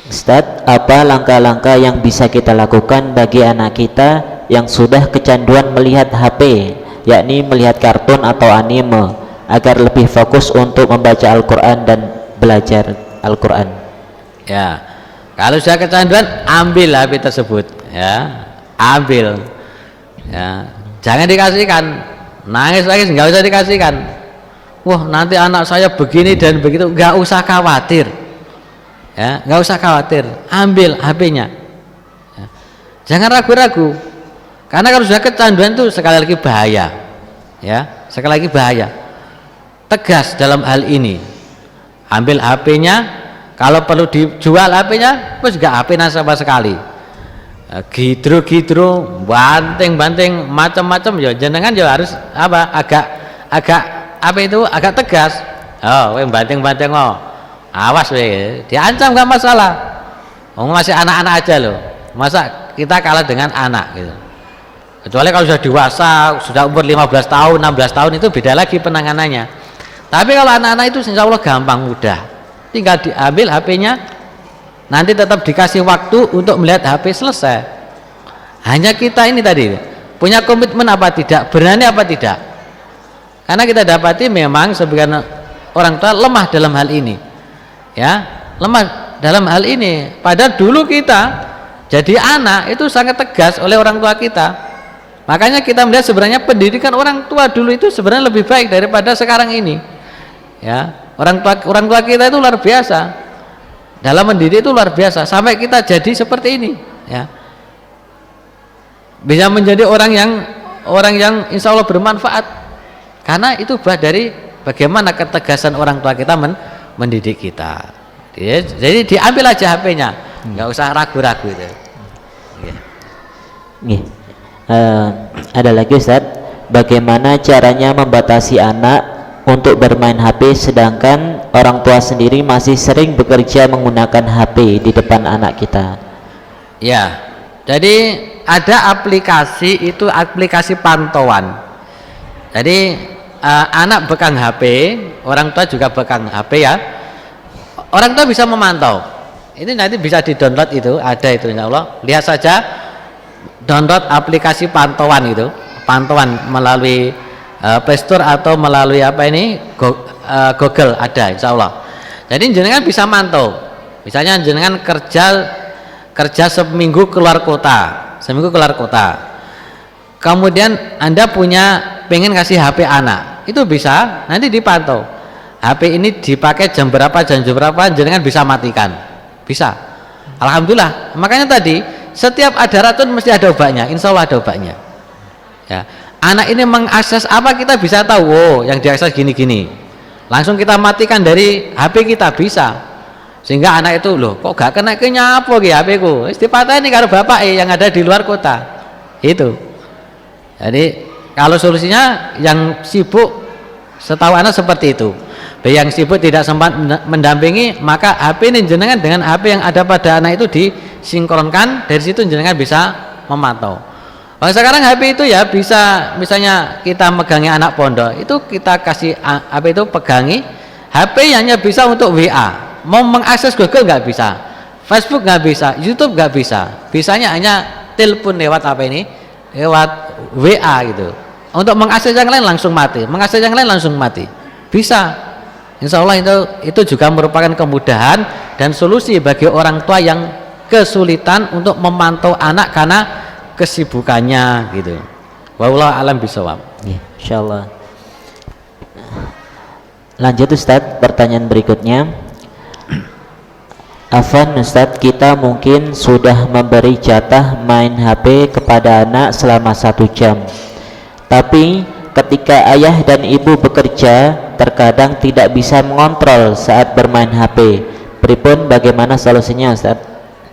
Ustaz, apa langkah-langkah yang bisa kita lakukan bagi anak kita yang sudah kecanduan melihat HP, yakni melihat kartun atau anime, agar lebih fokus untuk membaca Al-Quran dan belajar Al-Quran? Ya, kalau sudah kecanduan, ambil HP tersebut ya, ambil ya, jangan dikasihkan, nangis lagi nggak usah dikasihkan. Wah, nanti anak saya begini dan begitu, nggak usah khawatir ya, nggak usah khawatir, ambil HP-nya ya. Jangan ragu-ragu, karena kalau sudah kecanduan itu sekali lagi bahaya ya, sekali lagi bahaya. Tegas dalam hal ini, ambil HP-nya, kalau perlu dijual HP-nya, terus nggak HP sama sekali. Gidro, banting-banting macam-macam ya, jenengan ya harus apa? Agak apa itu? Agak tegas. Oh, banting-banting awas diancam nggak masalah. Masih anak-anak aja loh, masa kita kalah dengan anak gitu. Kecuali kalau sudah dewasa, sudah umur 15 tahun, 16 tahun, itu beda lagi penanganannya. Tapi kalau anak-anak itu insya Allah gampang, mudah, tinggal diambil HP-nya, nanti tetap dikasih waktu untuk melihat HP, selesai. Hanya kita ini tadi punya komitmen apa tidak, berani apa tidak. Karena kita dapati memang sebagian orang tua lemah dalam hal ini ya, lemah dalam hal ini. Padahal dulu kita jadi anak itu sangat tegas oleh orang tua kita. Makanya kita melihat sebenarnya pendidikan orang tua dulu itu sebenarnya lebih baik daripada sekarang ini ya. Orang tua kita itu luar biasa dalam mendidik, itu luar biasa, sampai kita jadi seperti ini ya, bisa menjadi orang yang insya Allah bermanfaat, karena itu dari bagaimana ketegasan orang tua kita mendidik kita. Jadi diambil aja HP-nya, nggak usah ragu-ragu itu. Ada lagi Ustaz, bagaimana caranya membatasi anak untuk bermain HP sedangkan orang tua sendiri masih sering bekerja menggunakan HP di depan anak kita? Ya, jadi ada aplikasi, itu aplikasi pantauan. Jadi anak pegang HP, orang tua juga pegang HP ya. Orang tua bisa memantau. Ini nanti bisa di-download, itu ada itu insya Allah. Lihat saja, download aplikasi pantauan itu, pantauan melalui Play Store atau melalui apa ini Google, ada insya Allah. Jadi jenengan bisa mantau. Misalnya jenengan kerja seminggu keluar kota, kemudian Anda pengen kasih HP anak, itu bisa nanti dipantau. HP ini dipakai jam berapa jenengan bisa matikan, bisa. Alhamdulillah. Makanya tadi setiap ada racun mesti ada obatnya, insya Allah ada obatnya. Ya, anak ini mengakses apa kita bisa tahu, oh yang diakses gini-gini, langsung kita matikan dari HP kita bisa. Sehingga anak itu loh kok gak kena kenyapo ki HP ku, wis dipateni karo bapak yang ada di luar kota. Itu. Jadi kalau solusinya yang sibuk, setahu anak seperti itu. Yang sibuk tidak sempat mendampingi, maka HP ini jenengan dengan HP yang ada pada anak itu disinkronkan, dari situ jenengan bisa memantau. Kalau sekarang HP itu ya bisa, misalnya kita megangi anak pondok, itu kita kasih HP itu pegangi, HP hanya bisa untuk WA, mau mengakses Google nggak bisa, Facebook nggak bisa, YouTube nggak bisa, bisanya hanya telepon lewat apa ini, lewat WA gitu. Untuk mengakses yang lain langsung mati, mengakses yang lain langsung mati, bisa. Insya Allah itu juga merupakan kemudahan dan solusi bagi orang tua yang kesulitan untuk memantau anak karena kesibukannya gitu. Wallahu a'lam bishawab. Ya, insyaallah. Lanjut Ustadz, pertanyaan berikutnya. Afwan Ustadz, kita mungkin sudah memberi jatah main HP kepada anak selama 1 jam, tapi ketika ayah dan ibu bekerja terkadang tidak bisa mengontrol saat bermain HP. Pripun, bagaimana solusinya Ustaz?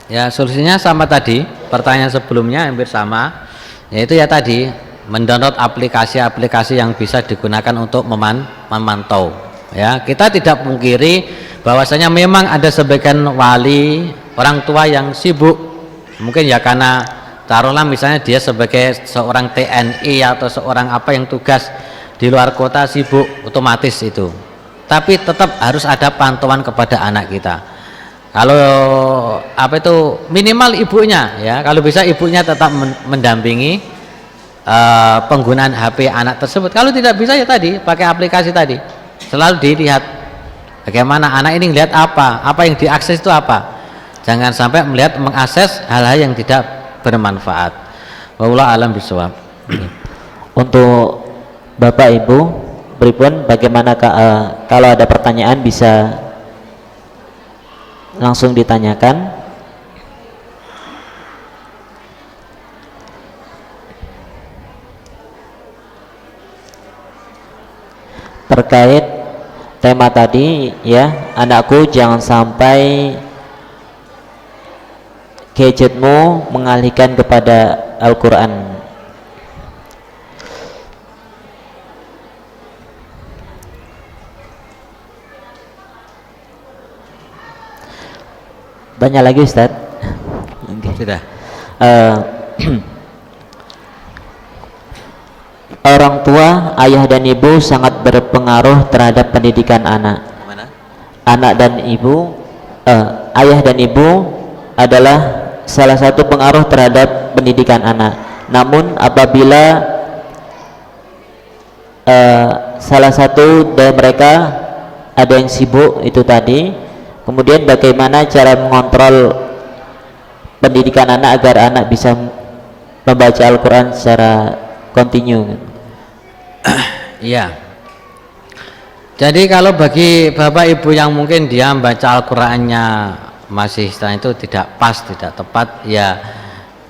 Ya, solusinya sama tadi, pertanyaan sebelumnya hampir sama, yaitu ya tadi mendownload aplikasi-aplikasi yang bisa digunakan untuk memantau. Ya, kita tidak pungkiri bahwasanya memang ada sebagian wali orang tua yang sibuk, mungkin ya karena taruhlah misalnya dia sebagai seorang TNI atau seorang apa yang tugas di luar kota, sibuk, otomatis itu. Tapi tetap harus ada pantauan kepada anak kita. Kalau apa itu minimal ibunya ya, kalau bisa ibunya tetap mendampingi penggunaan HP anak tersebut. Kalau tidak bisa ya tadi pakai aplikasi tadi. Selalu dilihat bagaimana anak ini melihat apa yang diakses itu apa. Jangan sampai mengakses hal-hal yang tidak bermanfaat. Wallahu a'lam bishawab. Untuk Bapak Ibu, pripun bagaimana kalau ada pertanyaan bisa langsung ditanyakan. Terkait tema tadi ya, anakku jangan sampai gadgetmu mengalihkan kepada Al-Quran. Tanya lagi Ustaz. Sudah. Orang tua, ayah dan ibu sangat berpengaruh terhadap pendidikan anak. Mana? Anak dan ibu, ayah dan ibu adalah salah satu pengaruh terhadap pendidikan anak. Namun apabila salah satu dari mereka ada yang sibuk itu tadi, kemudian bagaimana cara mengontrol pendidikan anak agar anak bisa membaca Al-Quran secara kontinu? Iya. Jadi kalau bagi bapak ibu yang mungkin dia membaca Al-Qurannya masih setelah itu tidak pas, tidak tepat, ya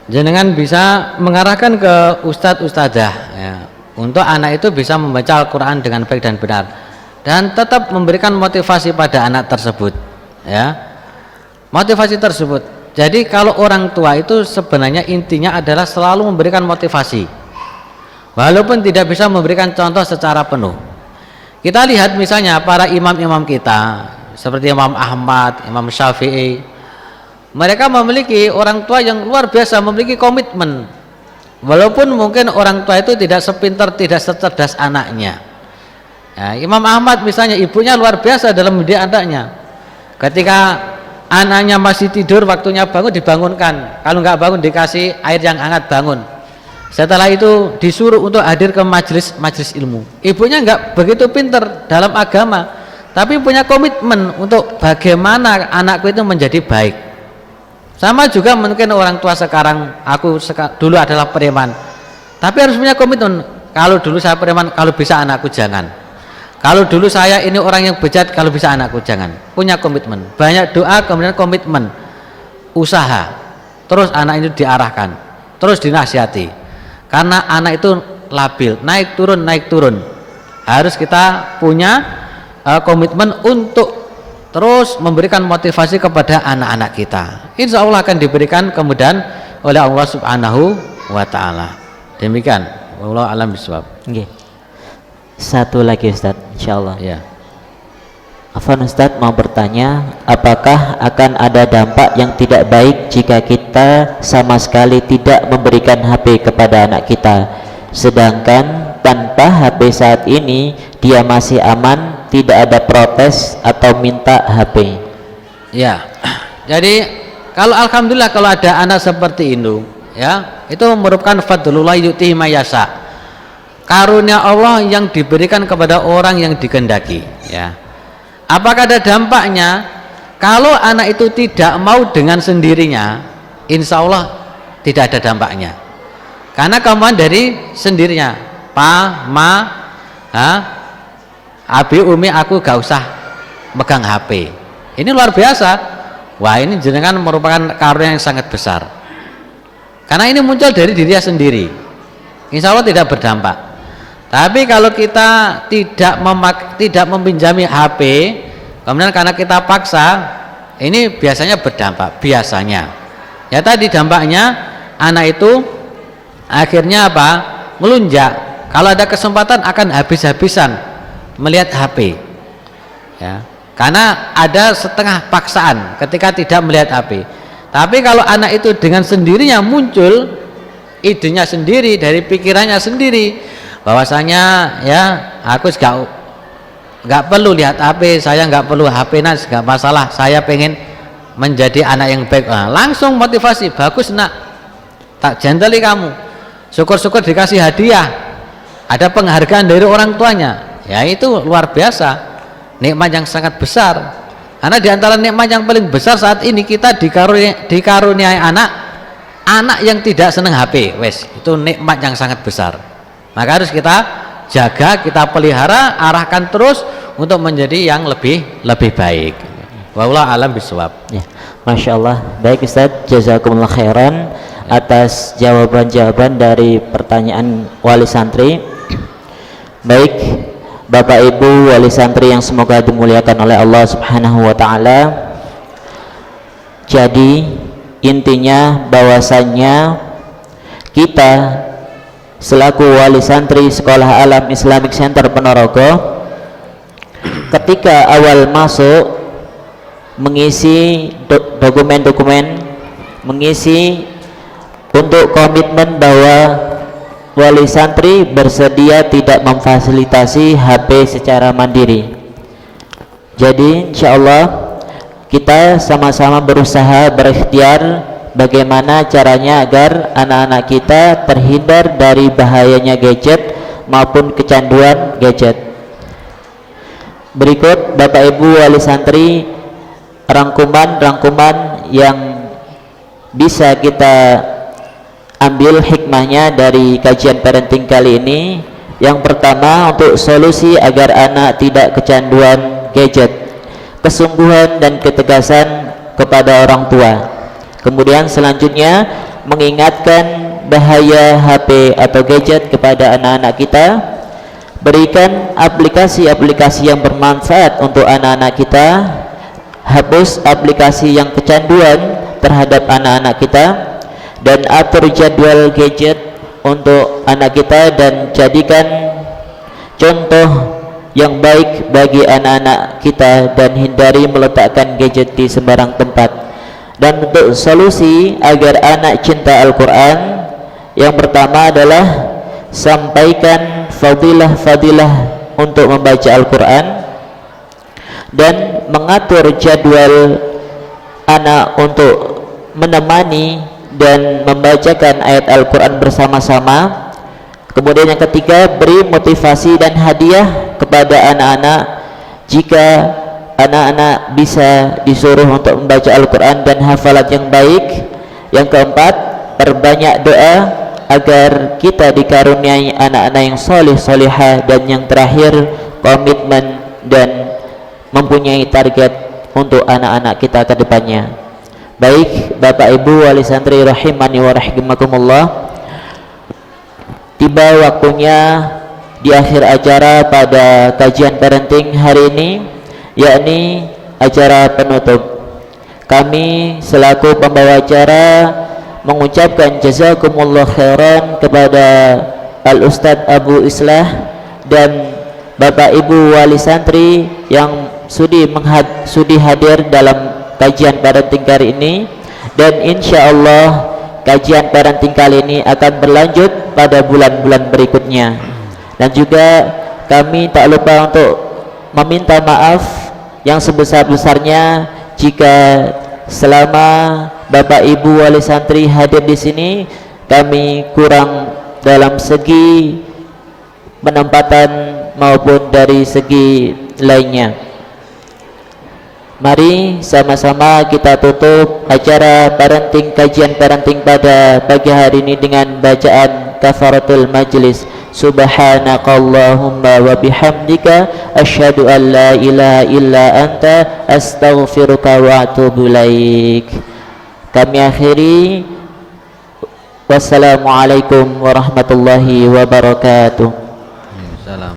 jenengan bisa mengarahkan ke ustadz ustadzah ya, untuk anak itu bisa membaca Al-Quran dengan baik dan benar, dan tetap memberikan motivasi pada anak tersebut ya, motivasi tersebut. Jadi kalau orang tua itu sebenarnya intinya adalah selalu memberikan motivasi, walaupun tidak bisa memberikan contoh secara penuh. Kita lihat misalnya para imam-imam kita seperti Imam Ahmad, Imam Syafi'i, mereka memiliki orang tua yang luar biasa, memiliki komitmen, walaupun mungkin orang tua itu tidak sepintar, tidak secerdas anaknya ya. Imam Ahmad misalnya, ibunya luar biasa dalam mendidik anaknya. Ketika anaknya masih tidur, waktunya bangun dibangunkan, kalau nggak bangun dikasih air yang hangat bangun. Setelah itu disuruh untuk hadir ke majelis ilmu. Ibunya nggak begitu pinter dalam agama, tapi punya komitmen untuk bagaimana anakku itu menjadi baik. Sama juga mungkin orang tua sekarang, dulu adalah preman, tapi harus punya komitmen, kalau dulu saya preman, kalau bisa anakku jangan. Kalau dulu saya ini orang yang bejat, kalau bisa anakku jangan. Punya komitmen, banyak doa, kemudian komitmen, usaha, terus anak itu diarahkan, terus dinasihati. Karena anak itu labil, naik turun. Harus kita punya komitmen untuk terus memberikan motivasi kepada anak-anak kita. Insya Allah akan diberikan kemudahan oleh Allah Subhanahu wa Ta'ala. Demikian, wallahu a'lam bishawab. Okay. Satu lagi Ustaz, insyaallah. Ya. Afwan Ustaz mau bertanya, apakah akan ada dampak yang tidak baik jika kita sama sekali tidak memberikan HP kepada anak kita, sedangkan tanpa HP saat ini dia masih aman, tidak ada protes atau minta HP? Ya. Jadi kalau alhamdulillah kalau ada anak seperti itu, ya, itu merupakan fadlullah yu'tihi may yasha. Karunia Allah yang diberikan kepada orang yang dikehendaki, ya. Apakah ada dampaknya? Kalau anak itu tidak mau dengan sendirinya, insya Allah tidak ada dampaknya. Karena kemauan dari sendirinya. Pa, ma, abi, umi, aku gak usah megang HP. Ini luar biasa. Wah, ini jenengan merupakan karunia yang sangat besar. Karena ini muncul dari dirinya sendiri. Insya Allah tidak berdampak. Tapi kalau kita tidak meminjami HP, kemudian karena kita paksa, ini biasanya berdampak. Biasanya, ya tadi dampaknya anak itu akhirnya apa? Melunjak. Kalau ada kesempatan akan habis-habisan melihat HP, ya. Karena ada setengah paksaan ketika tidak melihat HP. Tapi kalau anak itu dengan sendirinya muncul idenya sendiri dari pikirannya sendiri, bahwasanya ya aku nggak perlu lihat HP, saya nggak perlu HP, nggak masalah, saya pengen menjadi anak yang baik. Nah, langsung motivasi, bagus nak, tak jenteli kamu, syukur-syukur dikasih hadiah, ada penghargaan dari orang tuanya, ya itu luar biasa, nikmat yang sangat besar. Karena diantara nikmat yang paling besar saat ini kita dikaruniai anak yang tidak senang HP, wes itu nikmat yang sangat besar. Maka harus kita jaga, kita pelihara, arahkan terus untuk menjadi yang lebih baik. Wallahu a'lam bishawab. Ya, Masya Allah. Baik Ustaz, jazakumullah khairan atas jawaban-jawaban dari pertanyaan wali santri. Baik Bapak Ibu wali santri yang semoga dimuliakan oleh Allah Subhanahu wa Ta'ala. Jadi intinya bahwasannya kita selaku wali santri Sekolah Alam Islamic Center Ponorogo, ketika awal masuk mengisi dokumen-dokumen, mengisi untuk komitmen bahwa wali santri bersedia tidak memfasilitasi HP secara mandiri. Jadi insyaallah kita sama-sama berusaha berikhtiar bagaimana caranya agar anak-anak kita terhindar dari bahayanya gadget maupun kecanduan gadget. Berikut Bapak Ibu wali santri rangkuman yang bisa kita ambil hikmahnya dari kajian parenting kali ini. Yang pertama, untuk solusi agar anak tidak kecanduan gadget, kesungguhan dan ketegasan kepada orang tua. Kemudian selanjutnya mengingatkan bahaya HP atau gadget kepada anak-anak kita, berikan aplikasi-aplikasi yang bermanfaat untuk anak-anak kita, hapus aplikasi yang kecanduan terhadap anak-anak kita, dan atur jadwal gadget untuk anak kita dan jadikan contoh yang baik bagi anak-anak kita dan hindari meletakkan gadget di sembarang tempat. Dan untuk solusi agar anak cinta Al-Quran, yang pertama adalah sampaikan fadilah-fadilah untuk membaca Al-Quran dan mengatur jadwal anak untuk menemani dan membacakan ayat Al-Quran bersama-sama. Kemudian yang ketiga, beri motivasi dan hadiah kepada anak-anak jika anak-anak bisa disuruh untuk membaca Al-Quran dan hafalat yang baik. Yang keempat, perbanyak doa agar kita dikaruniai anak-anak yang soleh solehah. Dan yang terakhir, komitmen dan mempunyai target untuk anak-anak kita ke depannya. Baik Bapak Ibu wali santri rahimani wa rahimakumullah, tiba waktunya di akhir acara pada kajian parenting hari ini, yakni acara penutup. Kami selaku pembawa acara mengucapkan jazakumullah khairan kepada Al-Ustadz Abu Islah dan Bapak Ibu wali santri yang sudi hadir dalam kajian parenting kali ini, dan insya Allah kajian parenting kali ini akan berlanjut pada bulan-bulan berikutnya. Dan juga kami tak lupa untuk meminta maaf yang sebesar-besarnya jika selama Bapak Ibu wali santri hadir di sini kami kurang dalam segi penempatan maupun dari segi lainnya. Mari sama-sama kita tutup acara parenting, kajian parenting pada pagi hari ini dengan bacaan kafaratul majlis. Subhanakallahumma wa bihamdika asyhadu an la ilaha illa anta astaghfiruka wa atubu ilaik. Kami akhiri, wassalamualaikum warahmatullahi wabarakatuh. Salam.